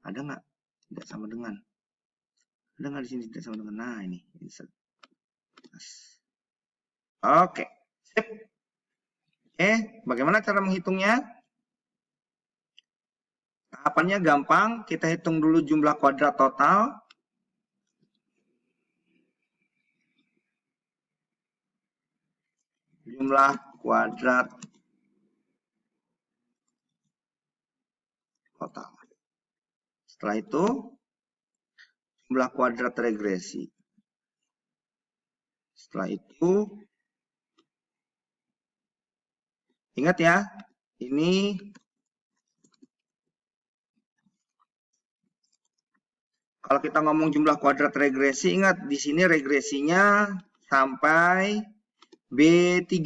Ada nggak? Tidak sama dengan. Ada nggak di sini tidak sama dengan? Nah, ini. Oke. Sip. Bagaimana cara menghitungnya? Tahapannya gampang. Kita hitung dulu jumlah kuadrat total. Jumlah kuadrat total. Setelah itu, jumlah kuadrat regresi. Setelah itu, ingat ya, ini kalau kita ngomong jumlah kuadrat regresi, ingat di sini regresinya sampai B3.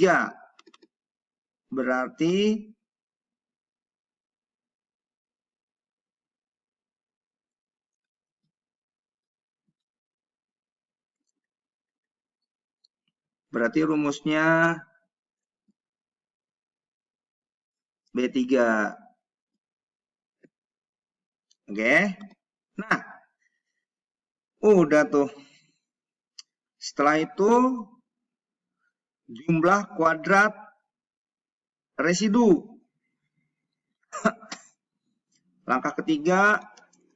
Berarti rumusnya B3. Oke. Nah, udah tuh. Setelah itu jumlah kuadrat residu. Langkah ketiga,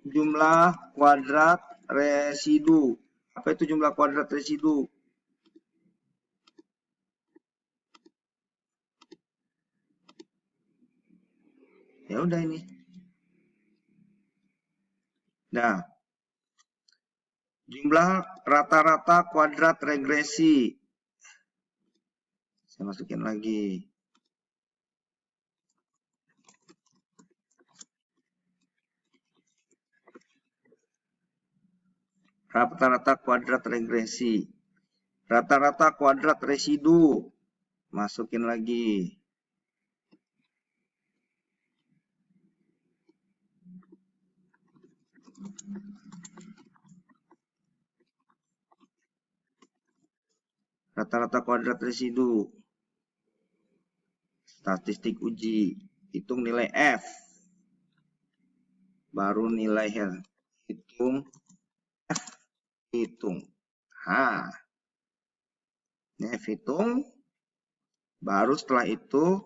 jumlah kuadrat residu. Apa itu jumlah kuadrat residu? Ya udah ini. Nah, jumlah rata-rata kuadrat regresi. Saya masukin lagi. Rata-rata kuadrat regresi. Rata-rata kuadrat residu. Masukin lagi. Rata-rata kuadrat residu. Statistik uji. Hitung nilai F. Baru nilai hitung F hitung. Nah, ini F hitung, baru setelah itu,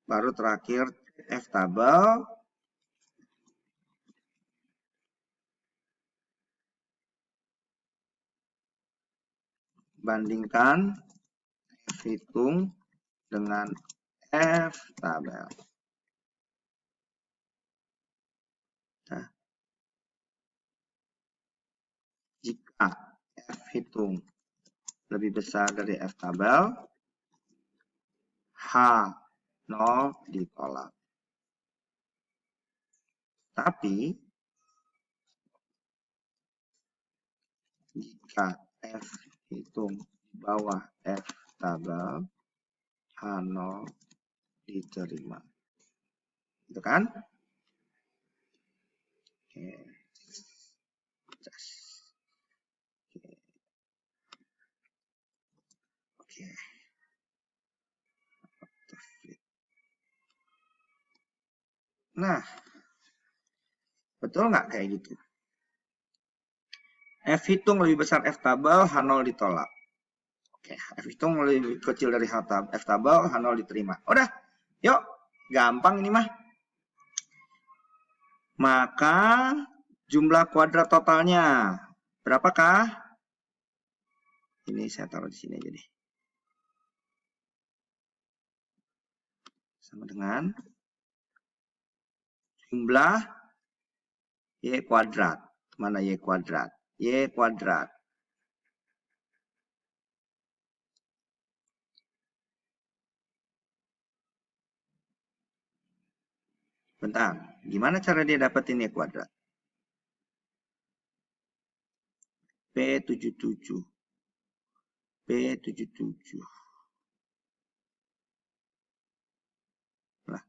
baru terakhir F tabel, bandingkan F hitung dengan F tabel. Nah, jika F hitung lebih besar dari F tabel, H0 ditolak. Tapi, jika F hitung di bawah F tabel, H0 diterima. Itu kan? Oke. Oke. Nah, betul nggak kayak gitu? F hitung lebih besar F tabel, H0 ditolak. Oke, F hitung lebih kecil dari F tabel, H0 diterima. Udah, yuk. Gampang ini mah. Maka jumlah kuadrat totalnya berapakah? Ini saya taruh di sini aja deh. Sama dengan jumlah Y kuadrat. Mana Y kuadrat? Y kuadrat. Bentar, gimana cara dia dapetin Y kuadrat? P77. P77. Nah.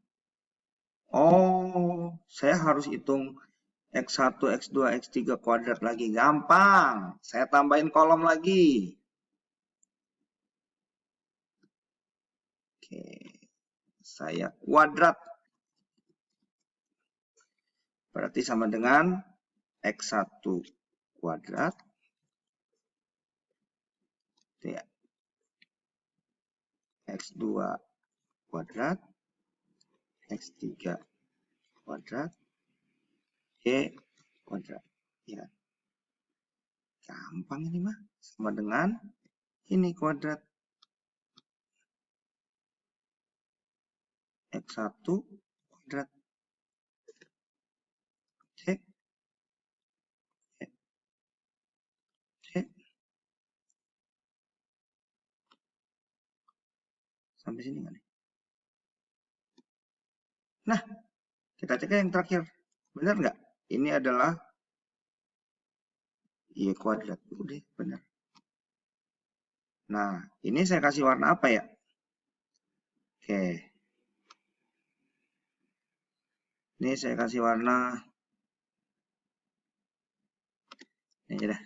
Oh, saya harus hitung X1, X2, X3 kuadrat lagi. Gampang. Saya tambahin kolom lagi. Oke. Saya kuadrat. Berarti sama dengan X1 kuadrat. Ya. X2 kuadrat. X3 kuadrat. Y kuadrat. Ya. Gampang ini mah. Sama dengan ini kuadrat. X1 kuadrat. Cek. Cek. Sampai sini nggak nih? Nah, kita cek yang terakhir. Benar nggak? Ini adalah Y kuadrat. Udah, benar. Nah, ini saya kasih warna apa ya? Oke. Ini saya kasih warna. Ini aja dah.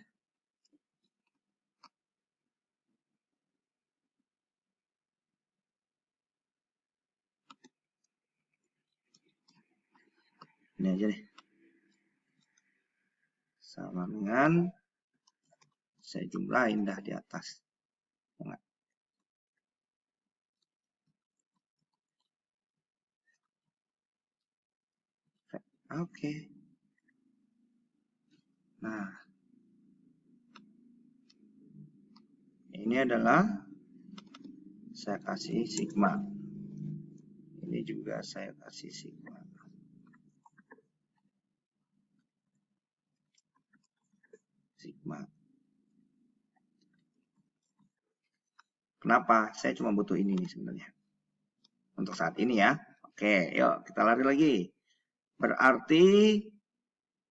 Ini aja deh. Sama dengan saya jumlahin dah di atas. Enggak. Oke. Nah, ini adalah saya kasih sigma. Ini juga saya kasih sigma. Sigma. Kenapa? Saya cuma butuh ini nih sebenarnya. Untuk saat ini ya. Oke, yuk kita lari lagi. Berarti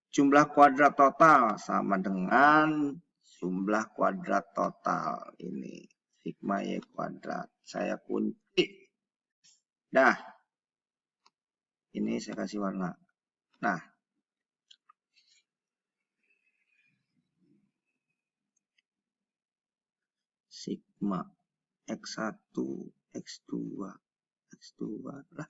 jumlah kuadrat total sama dengan jumlah kuadrat total. Ini sigma Y kuadrat. Saya kunci. Dah. Ini saya kasih warna. Nah. Sigma X1, X2, X2 lah.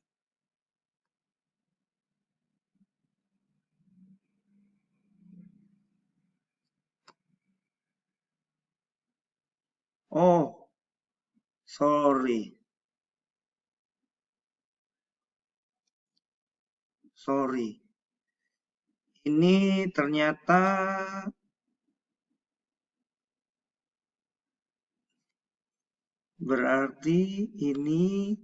Oh, sorry. Ini ternyata berarti ini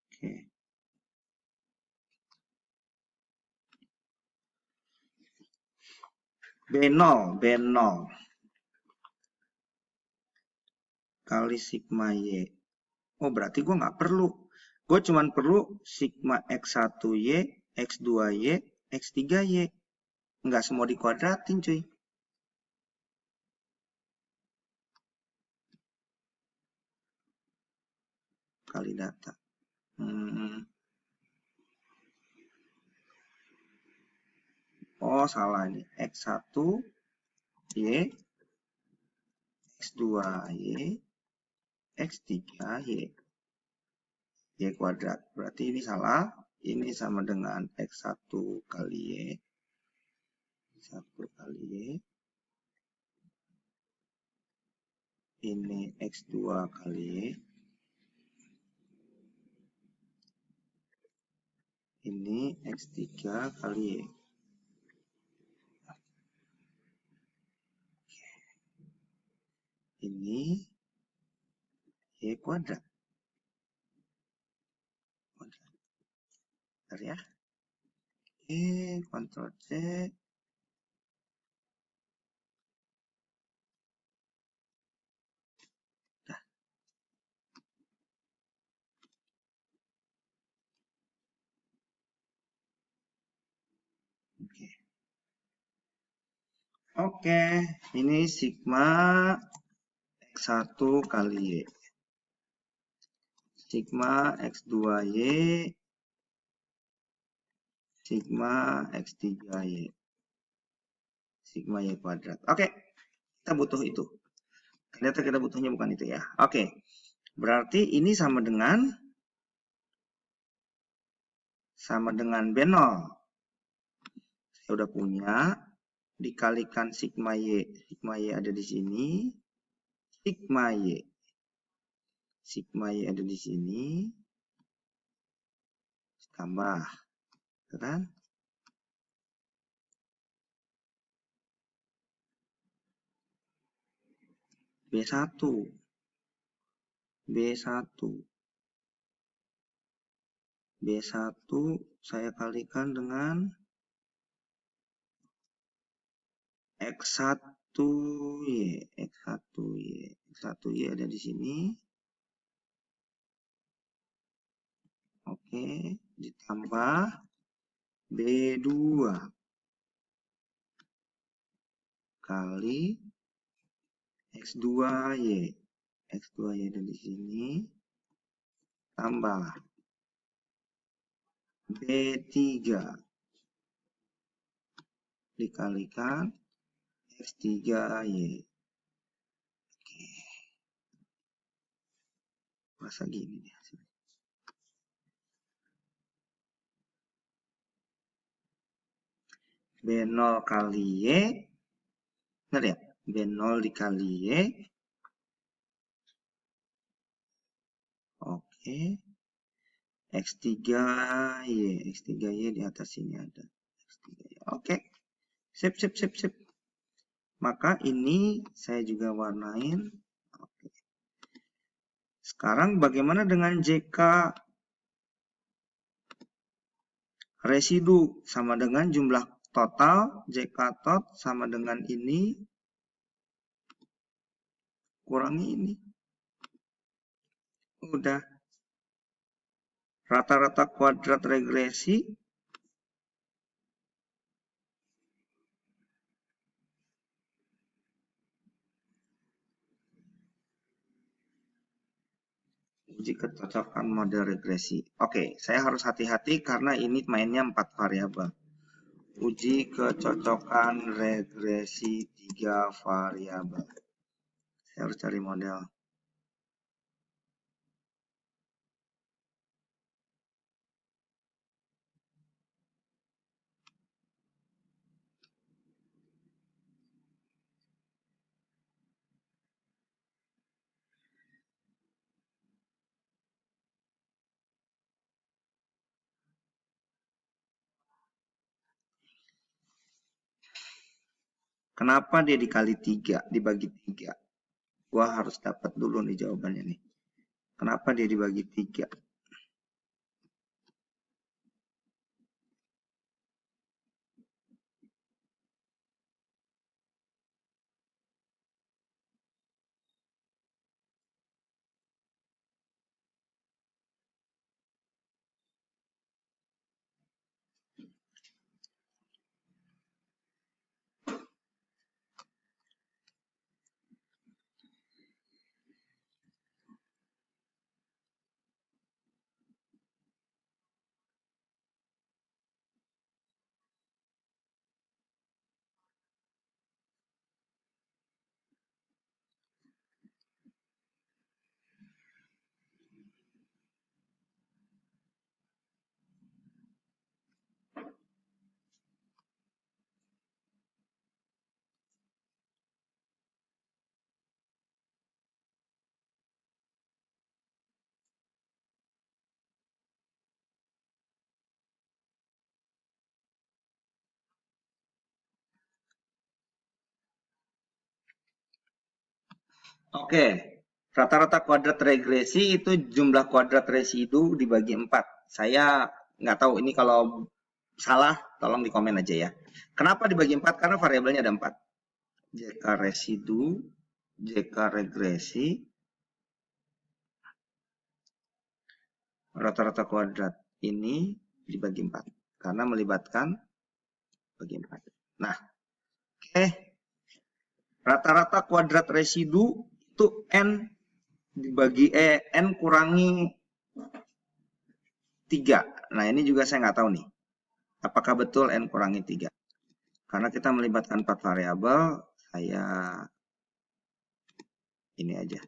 oke. B0 kali sigma Y. Oh, berarti gue nggak perlu. Gue cuman perlu sigma X1Y, X2Y, X3Y. Nggak semua dikuadratin, cuy. Kali data. Oh, salah ini. X1Y, X2Y, X3Y. Y kuadrat. Berarti ini salah. Ini sama dengan X1 kali Y. 1 kali Y. Ini X2 kali Y. Ini X3 kali Y. Ini Y kuadrat. Bentar ya. Oke, Ctrl C. Dah. Oke. Oke, ini sigma X1 kali Y. Sigma X2Y. Sigma X3Y. Sigma Y kuadrat. Oke, kita butuh itu. Ternyata kita butuhnya bukan itu ya. Oke, berarti ini sama dengan B0. Saya udah punya. Dikalikan sigma Y. Sigma Y ada di sini. Sigma Y. Sigma Y ada di sini. Tambah. Kan? B1. B1. B1 saya kalikan dengan X1Y. X1Y. X1Y ada di sini. Oke, ditambah B2 kali X2Y. X2Y ada di sini. Tambah B3 dikalikan X3Y. Oke. Masa gini nih hasilnya. B0 kali Y. Benar ya? B0 dikali Y. Oke. X3Y. X3Y di atas sini ada. X3Y. Oke. Sip. Maka ini saya juga warnain. Oke. Sekarang bagaimana dengan JK residu? Sama dengan jumlah total. JK tot sama dengan ini. Kurangi ini. Udah. Rata-rata kuadrat regresi. Uji kecocokan model regresi. Oke, saya harus hati-hati karena ini mainnya 4 variabel. Uji kecocokan regresi 3 variabel. Saya harus cari model. Kenapa dia dikali 3, dibagi 3? Gua harus dapat dulu nih jawabannya nih. Kenapa dia dibagi 3? Oke, rata-rata kuadrat regresi itu jumlah kuadrat residu dibagi 4. Saya nggak tahu ini kalau salah, tolong di komen aja ya. Kenapa dibagi 4? Karena variabelnya ada 4. JK residu, JK regresi, rata-rata kuadrat ini dibagi 4. Karena melibatkan bagi 4. Nah, oke. Rata-rata kuadrat residu itu N dibagi N kurangi 3. Nah, ini juga saya nggak tahu nih. Apakah betul N kurangi 3? Karena kita melibatkan 4 variabel, saya ini aja.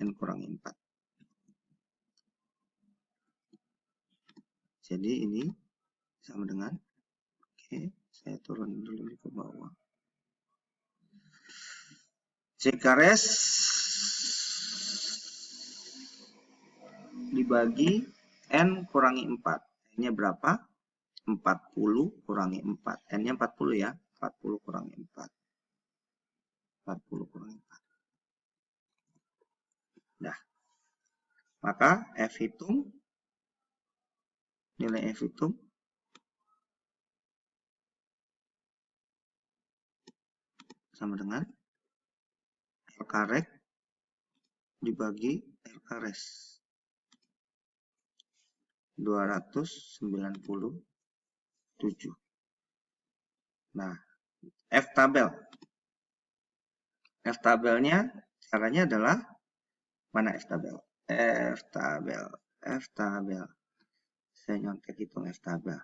N kurangi 4. Jadi ini sama dengan, oke, saya turun dulu ke bawah. Cekares dibagi N kurangi 4. N-nya berapa? 40 kurangi 4. N-nya 40 ya. 40 kurangi 4. 40 kurangi 4. Nah, maka F hitung, nilai F hitung sama dengan L karek dibagi L kares. 297. Nah, F tabel. F tabelnya caranya adalah mana F tabel? F tabel. F tabel. Saya nyontek hitung F tabel.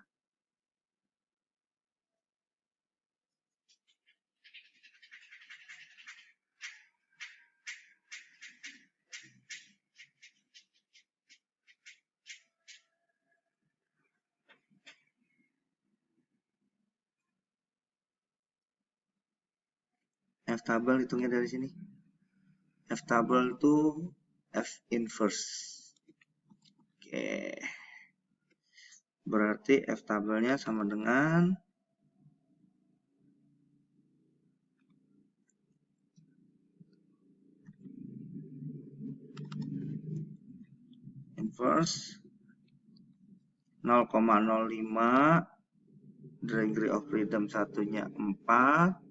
F tabel hitungnya dari sini. F tabel itu F inverse. Oke. Berarti F tabelnya sama dengan inverse 0,05, degree of freedom satunya 4,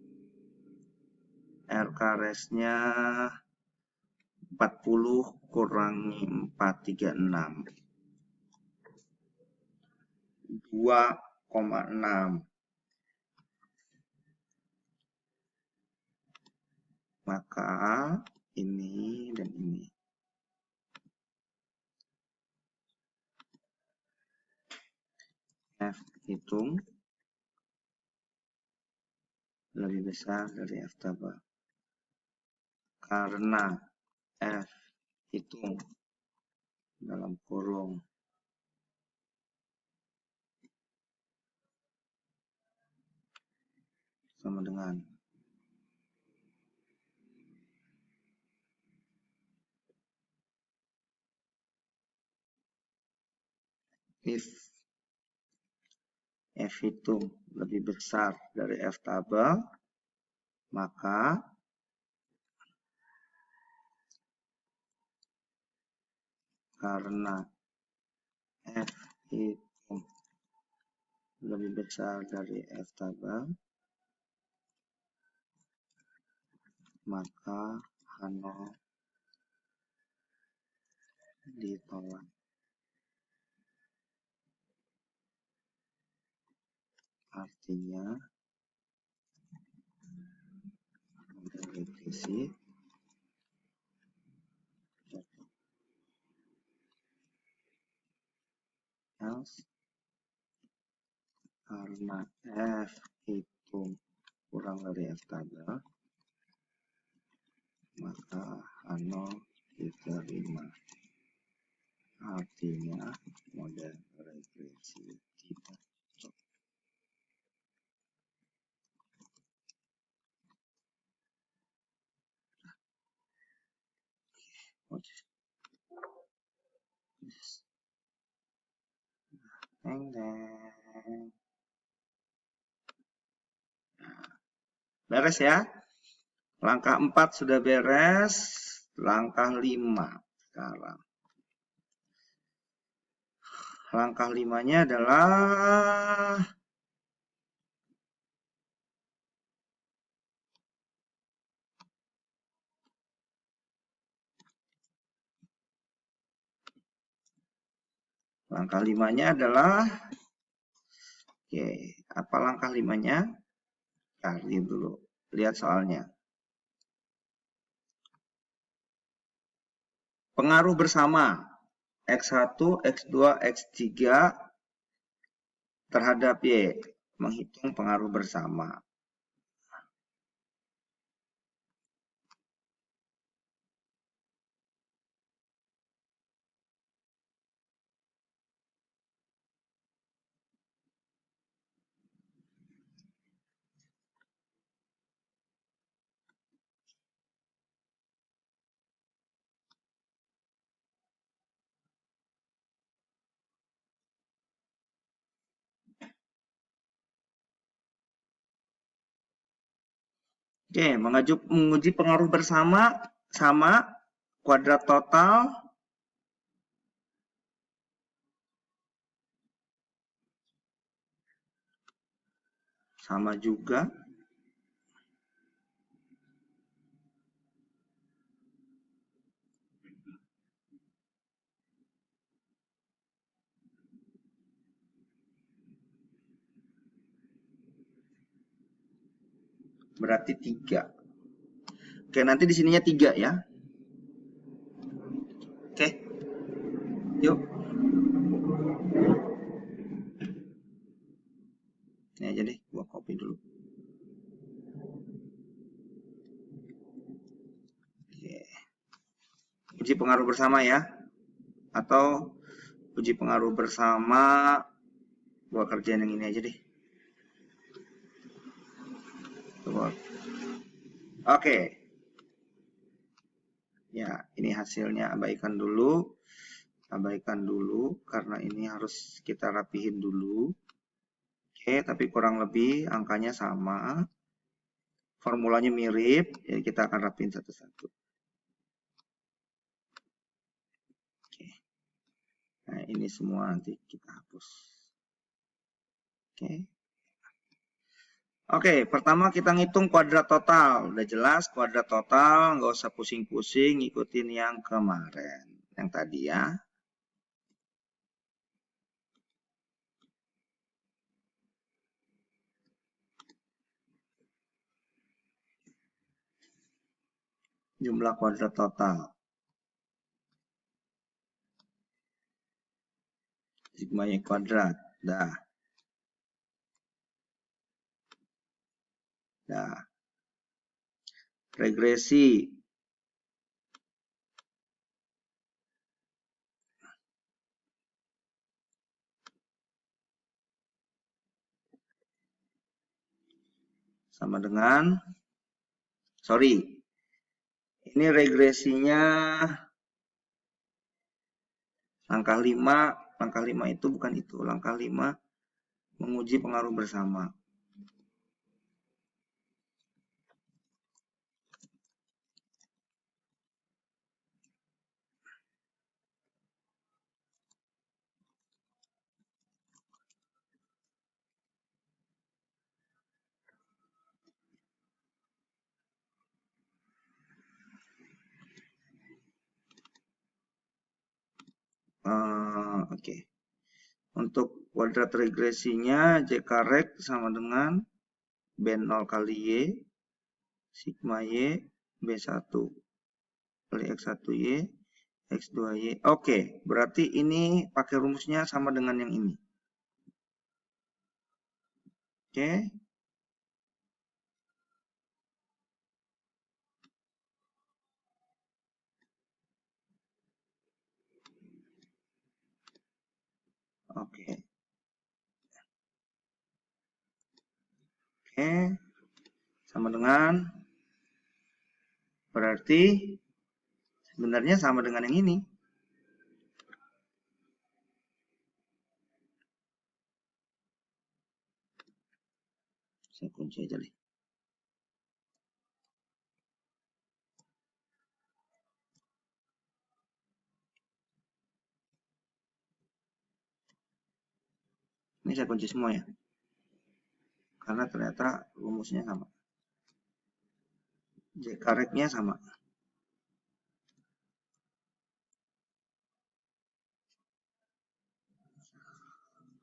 R karesnya 40 kurangi 436. 2,6. Maka ini dan ini. F hitung lebih besar dari F tabel. Karena F hitung dalam kurung sama dengan if F hitung lebih besar dari F tabel, maka karena F itu lebih besar dari F tabel, maka H0 ditolak. Artinya model regresi else karena F itu kurang dari F tabel, maka H0 diterima. Artinya model regresi tidak cocok. Beres ya. Langkah 4 sudah beres. Langkah 5 sekarang. Langkah 5-nya adalah oke, apa langkah 5-nya? Cari dulu. Lihat soalnya. Pengaruh bersama X1, X2, X3 terhadap Y. Menghitung pengaruh bersama. Oke, menguji pengaruh bersama sama kuadrat total sama juga berarti 3. Oke, nanti di sininya 3 ya. Oke. Yuk. Ini aja deh, gua copy dulu. Oke. Uji pengaruh bersama ya. Atau uji pengaruh bersama, gua kerjain yang ini aja deh. Oke. Ya, ini hasilnya abaikan dulu. Abaikan dulu karena ini harus kita rapihin dulu. Oke, tapi kurang lebih angkanya sama. Formulanya mirip, jadi kita akan rapihin satu-satu. Oke. Nah, ini semua nanti kita hapus. Oke. Oke, pertama kita ngitung kuadrat total. Udah jelas kuadrat total, nggak usah pusing-pusing, ngikutin yang kemarin. Yang tadi ya. Jumlah kuadrat total. Sigma Y kuadrat. Dah. Dah. Regresi. Sama dengan, sorry, ini regresinya langkah 5, langkah 5 itu bukan itu, langkah 5 menguji pengaruh bersama. Oke. Untuk kuadrat regresinya jkreg sama dengan B0 kali Y, sigma Y, B1 kali X1Y, X2Y. Oke, berarti ini pakai rumusnya sama dengan yang ini. Oke. Oke. Oke. Sama dengan, berarti sebenarnya sama dengan yang ini. Saya kunci aja deh. Ini saya kunci semua ya. Karena ternyata rumusnya sama. Jkreg-nya sama.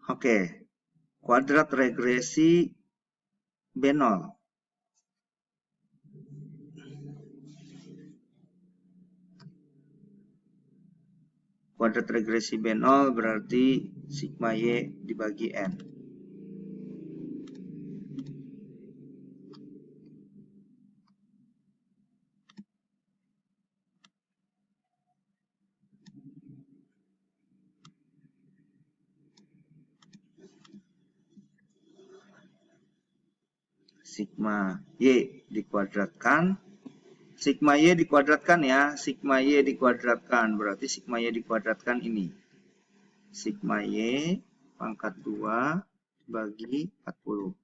Oke. Kuadrat regresi B0. Kuadrat regresi B0 berarti sigma Y dibagi N. Sigma Y dikuadratkan. Sigma Y dikuadratkan ya. Sigma Y dikuadratkan. Berarti sigma Y dikuadratkan ini. Sigma Y pangkat 2 bagi 40.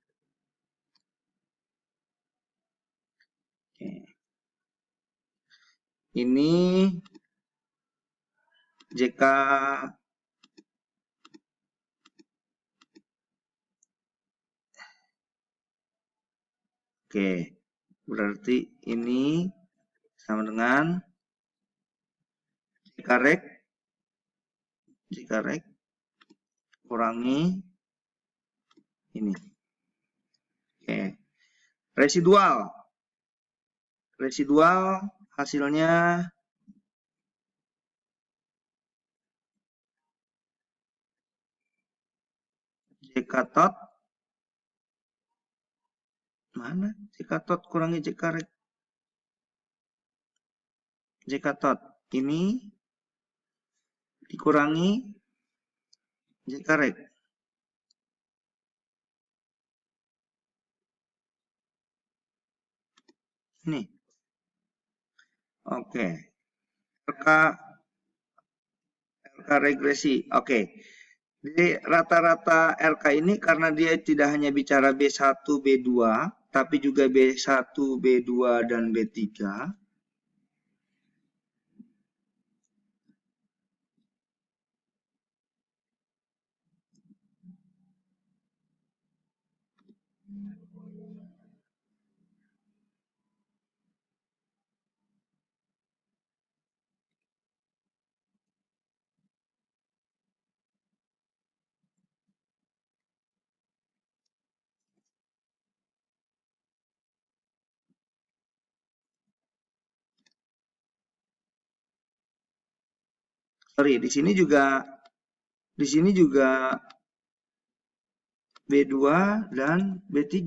Oke. Ini JK Oke, berarti ini sama dengan jkreg kurangi ini. Oke, residual hasilnya jk tot mana? Jk tot kurangi jkreg. Jk tot ini dikurangi jkreg. Ini. Oke. LK regresi. Oke. Jadi rata-rata LK ini karena dia tidak hanya bicara B1, B2, tapi juga B1, B2, dan B3. Sorry, di sini juga B2 dan B3.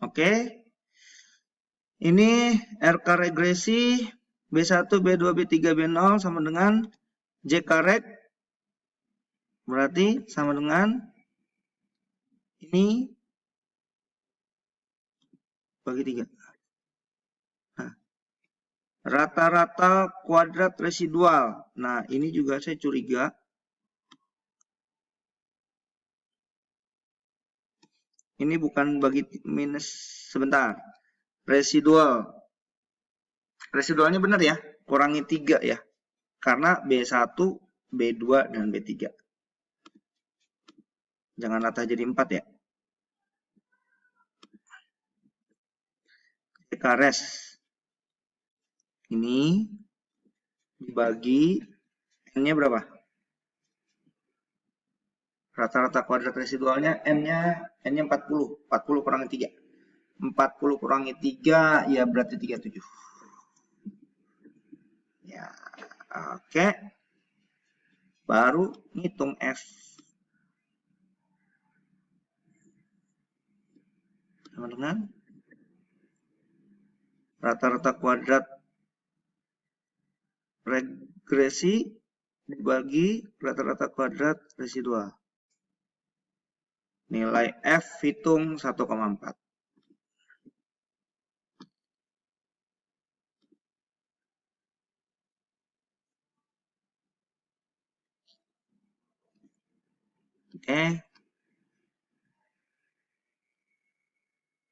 Oke. Ini RK regresi B1, B2, B3, B0 sama dengan JK reg. Berarti sama dengan ini bagi 3. Nah, rata-rata kuadrat residual. Nah, ini juga saya curiga. Ini bukan bagi minus, sebentar. Residual. Residualnya benar ya, kurangi 3 ya. Karena B1, B2, dan B3. Jangan rata jadi 4 ya. JK res. Ini dibagi N-nya berapa? Rata-rata kuadrat residualnya N-nya 40. 40 kurangi 3. 40 kurangi 3 ya berarti 37. Ya, oke. Baru ngitung F. Sama dengan rata-rata kuadrat regresi dibagi rata-rata kuadrat residual. Nilai F hitung 1,4. Oke.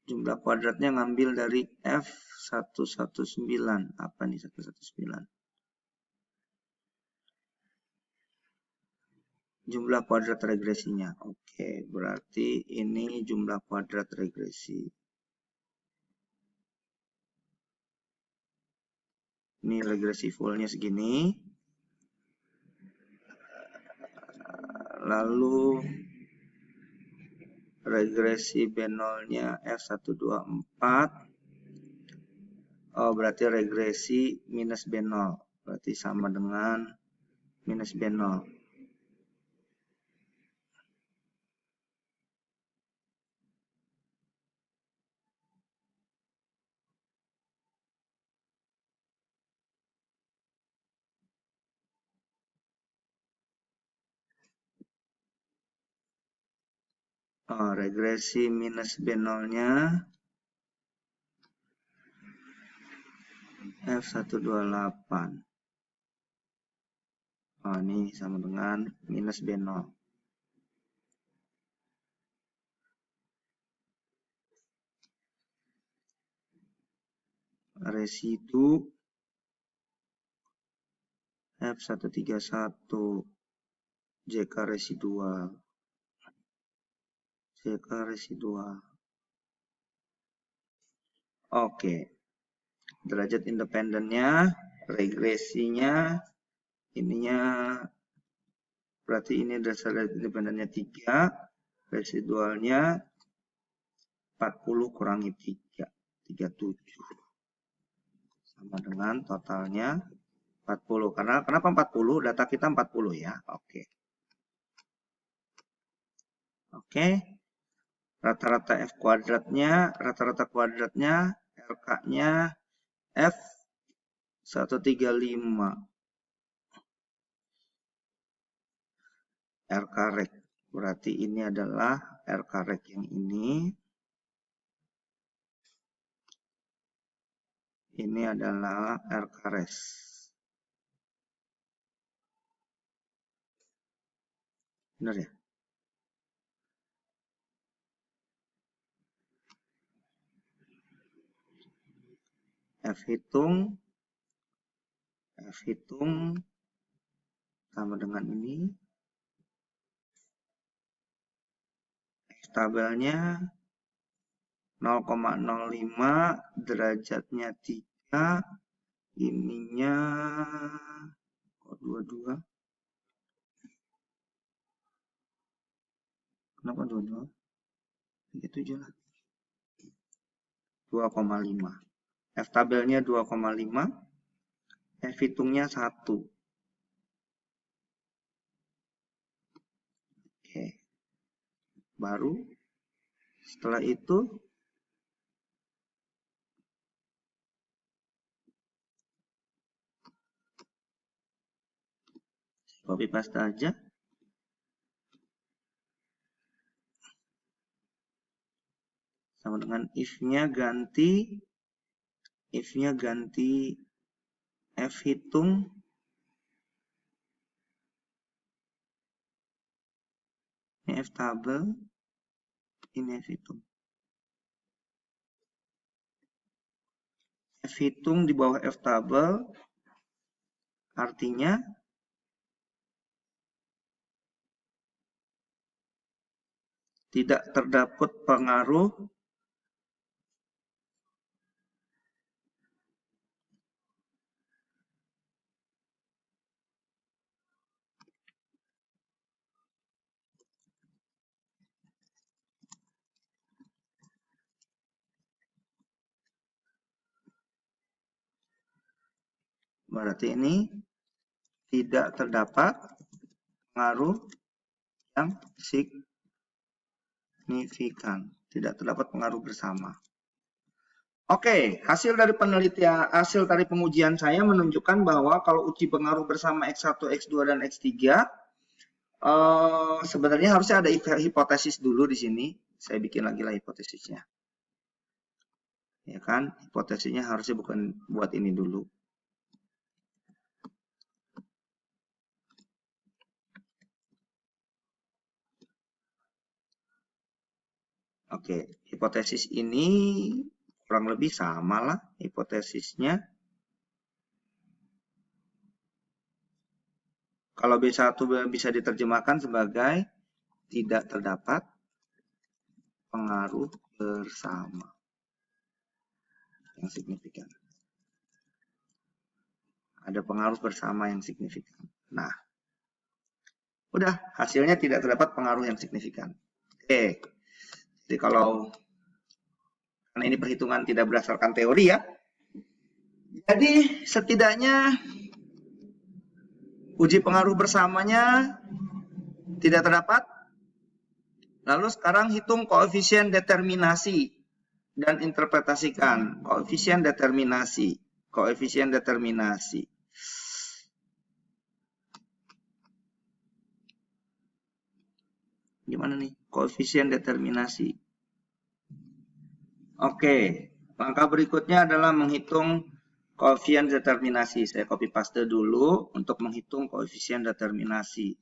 Jumlah kuadratnya ngambil dari F119. Apa nih 119? Jumlah kuadrat regresinya. Oke, berarti ini jumlah kuadrat regresi. Ini regresi fullnya segini. Lalu regresi B0-nya F124. Oh, berarti regresi minus B0. Berarti sama dengan minus B0. Oh, regresi minus B0-nya F128. Oh, ini sama dengan minus B0. Residu F131 JK residual. JK residual. Oke. Derajat independennya, regresinya, ininya berarti ini derajat independennya 3, residualnya 40 kurangi 3, 37. Sama dengan totalnya 40. Kenapa 40? Data kita 40 ya. Oke. Oke. Rata-rata F kuadratnya, rata-rata kuadratnya, RK-nya F135. RK reg. Berarti ini adalah RK reg yang ini. Ini adalah RK res. Benar ya? F hitung sama dengan ini. F tabelnya 0,05, derajatnya 3, ininya 22. Kenapa 22? 37 lah. 2,5. F tabelnya 2,5. F hitungnya 1. Oke. Baru setelah itu copy paste aja. Sama dengan if-nya ganti F hitung ini F tabel, ini F hitung. F hitung di bawah F tabel artinya tidak terdapat pengaruh berarti ini tidak terdapat pengaruh yang signifikan, tidak terdapat pengaruh bersama. Oke, hasil dari penelitian, hasil dari pengujian saya menunjukkan bahwa kalau uji pengaruh bersama X1, X2, dan X3, sebenarnya harusnya ada hipotesis dulu di sini. Saya bikin lagi lah hipotesisnya. Ya kan, hipotesisnya harusnya bukan buat ini dulu. Oke, hipotesis ini kurang lebih sama lah hipotesisnya. Kalau B1 bisa diterjemahkan sebagai tidak terdapat pengaruh bersama yang signifikan. Ada pengaruh bersama yang signifikan. Nah, udah hasilnya tidak terdapat pengaruh yang signifikan. Oke, jadi kalau karena ini perhitungan tidak berdasarkan teori ya, jadi setidaknya uji pengaruh bersamanya tidak terdapat. Lalu sekarang hitung koefisien determinasi dan interpretasikan koefisien determinasi. Koefisien determinasi. Gimana nih? Koefisien determinasi. Oke, langkah berikutnya adalah menghitung koefisien determinasi. Saya copy paste dulu untuk menghitung koefisien determinasi.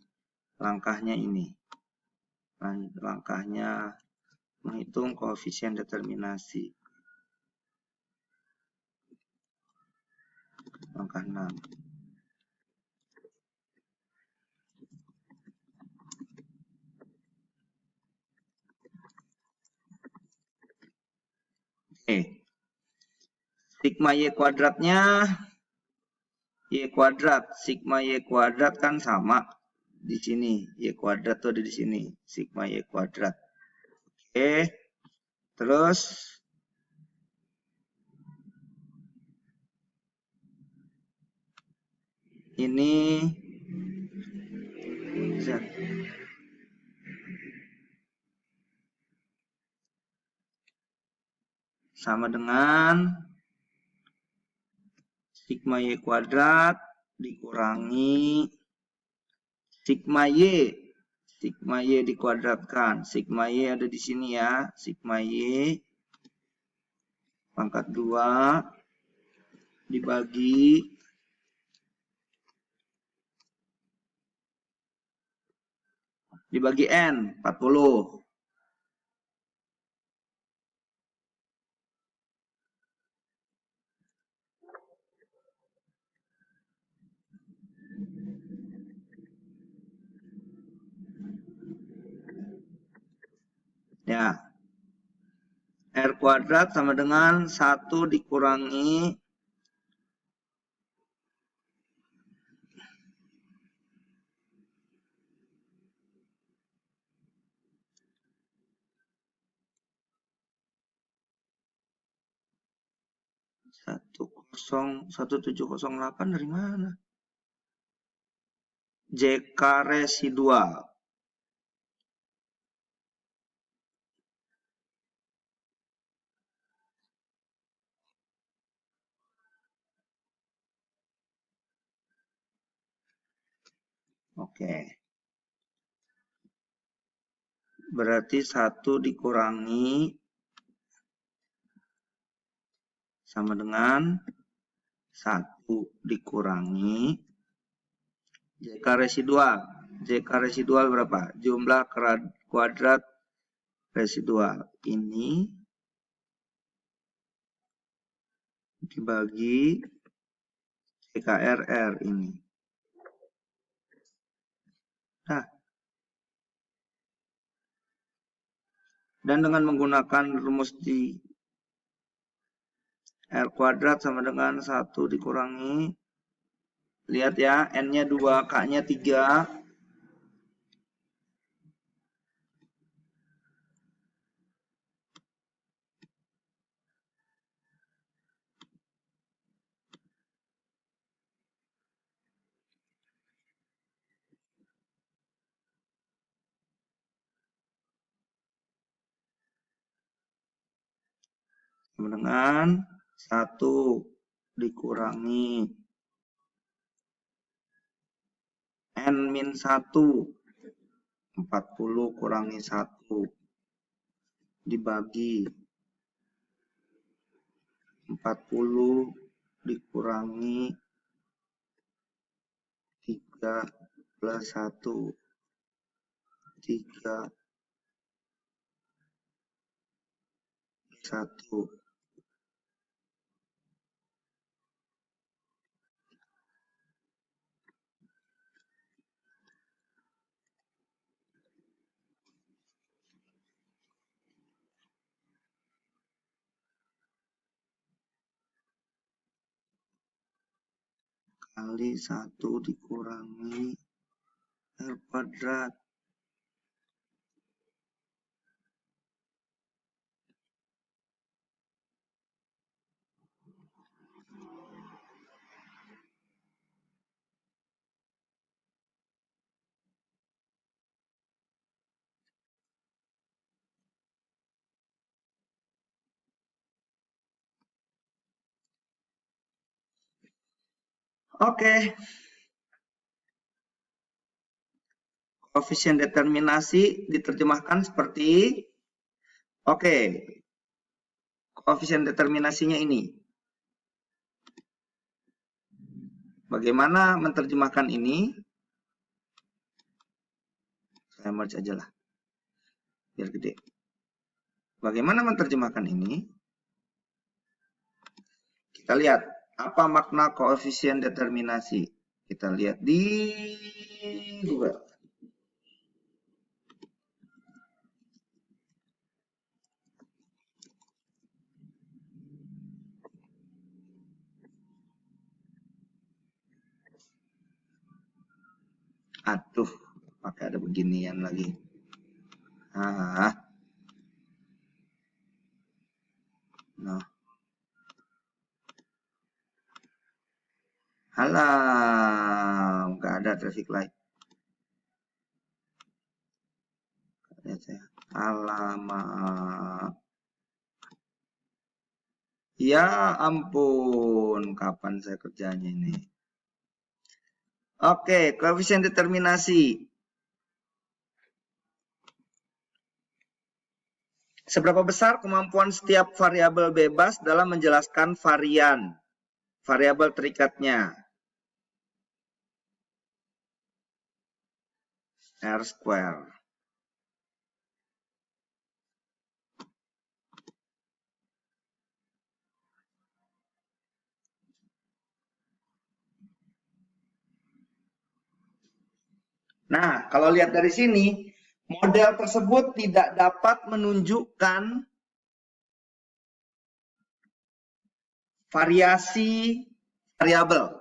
Langkahnya ini. Langkahnya menghitung koefisien determinasi. Langkah 6. Oke. Sigma Y kuadratnya Y kuadrat. Sigma Y kuadrat kan sama di sini. Y kuadrat tuh ada di sini. Sigma Y kuadrat. Oke. Terus ini Z. Sama dengan sigma Y kuadrat dikurangi sigma Y. Sigma Y dikuadratkan. Sigma Y ada di sini ya. Sigma Y pangkat 2 dibagi N 40. Ya. R kuadrat sama dengan 1 dikurangi satu 1708 dari mana? JK residual. Oke. Berarti 1 dikurangi sama dengan 1 dikurangi JK residual. JK residual berapa? Jumlah kuadrat residual. Ini dibagi JKRR ini. Nah, dan dengan menggunakan rumus di R kuadrat sama dengan 1 dikurangi, lihat ya, N-nya 2, K-nya 3. Sama dengan 1 dikurangi N-1. 40 kurangi 1 dibagi 40 dikurangi 3 plus 1, 3 1. Kali 1 dikurangi R kuadrat. Oke. Koefisien determinasi diterjemahkan seperti koefisien determinasinya ini. Bagaimana menerjemahkan ini? Saya merge aja lah, biar gede. Bagaimana menerjemahkan ini? Kita lihat apa makna koefisien determinasi. Kita lihat di Google. Aduh, pakai ada beginian lagi. Nah. Halah, nggak ada traffic light. Lihat saya. Alamak. Ya ampun, kapan saya kerjanya ini? Oke, koefisien determinasi. Seberapa besar kemampuan setiap variabel bebas dalam menjelaskan variabel terikatnya? R square. Nah, kalau lihat dari sini, model tersebut tidak dapat menunjukkan variasi variabel.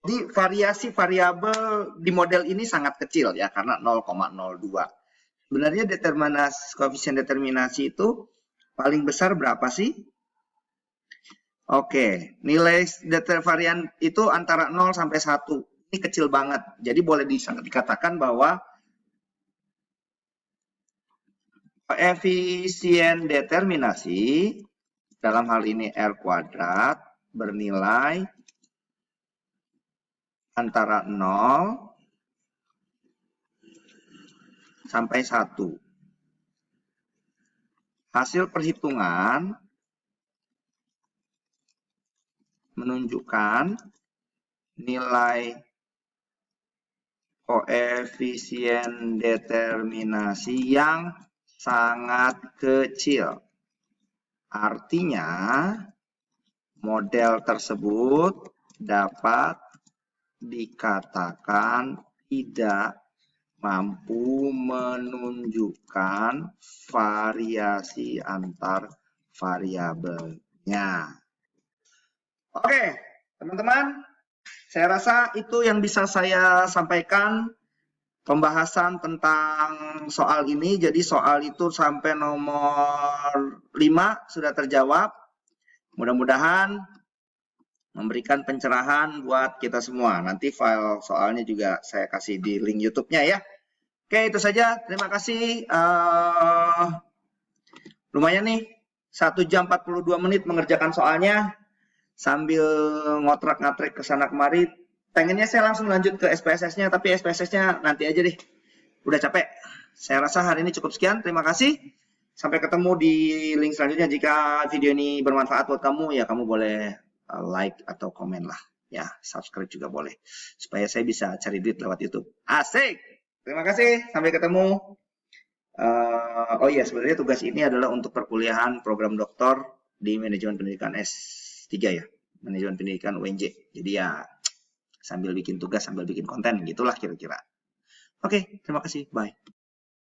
Jadi variasi variabel di model ini sangat kecil ya, karena 0,02. Sebenarnya koefisien determinasi itu paling besar berapa sih? Oke, nilai varian itu antara 0 sampai 1. Ini kecil banget. Jadi boleh dikatakan bahwa koefisien determinasi dalam hal ini R kuadrat bernilai antara 0 sampai 1. Hasil perhitungan menunjukkan nilai koefisien determinasi yang sangat kecil. Artinya, model tersebut dapat dikatakan tidak mampu menunjukkan variasi antar variabelnya. Oke, teman-teman, saya rasa itu yang bisa saya sampaikan pembahasan tentang soal ini. Jadi soal itu sampai nomor 5 sudah terjawab. Mudah-mudahan memberikan pencerahan buat kita semua. Nanti file soalnya juga saya kasih di link YouTube-nya ya. Oke, itu saja. Terima kasih. Lumayan nih, 1 jam 42 menit mengerjakan soalnya. Sambil ngotrak-ngatrik ke sana kemari. Pengennya saya langsung lanjut ke SPSS-nya, tapi SPSS-nya nanti aja deh. Udah capek. Saya rasa hari ini cukup sekian. Terima kasih. Sampai ketemu di link selanjutnya. Jika video ini bermanfaat buat kamu, ya kamu boleh like atau komen lah. Ya, subscribe juga boleh. Supaya saya bisa cari duit lewat YouTube. Asik! Terima kasih. Sampai ketemu. Oh iya, sebenarnya tugas ini adalah untuk perkuliahan program doktor di manajemen pendidikan S3 ya. Manajemen pendidikan UNJ. Jadi ya, sambil bikin tugas, sambil bikin konten. Gitulah kira-kira. Oke, terima kasih. Bye.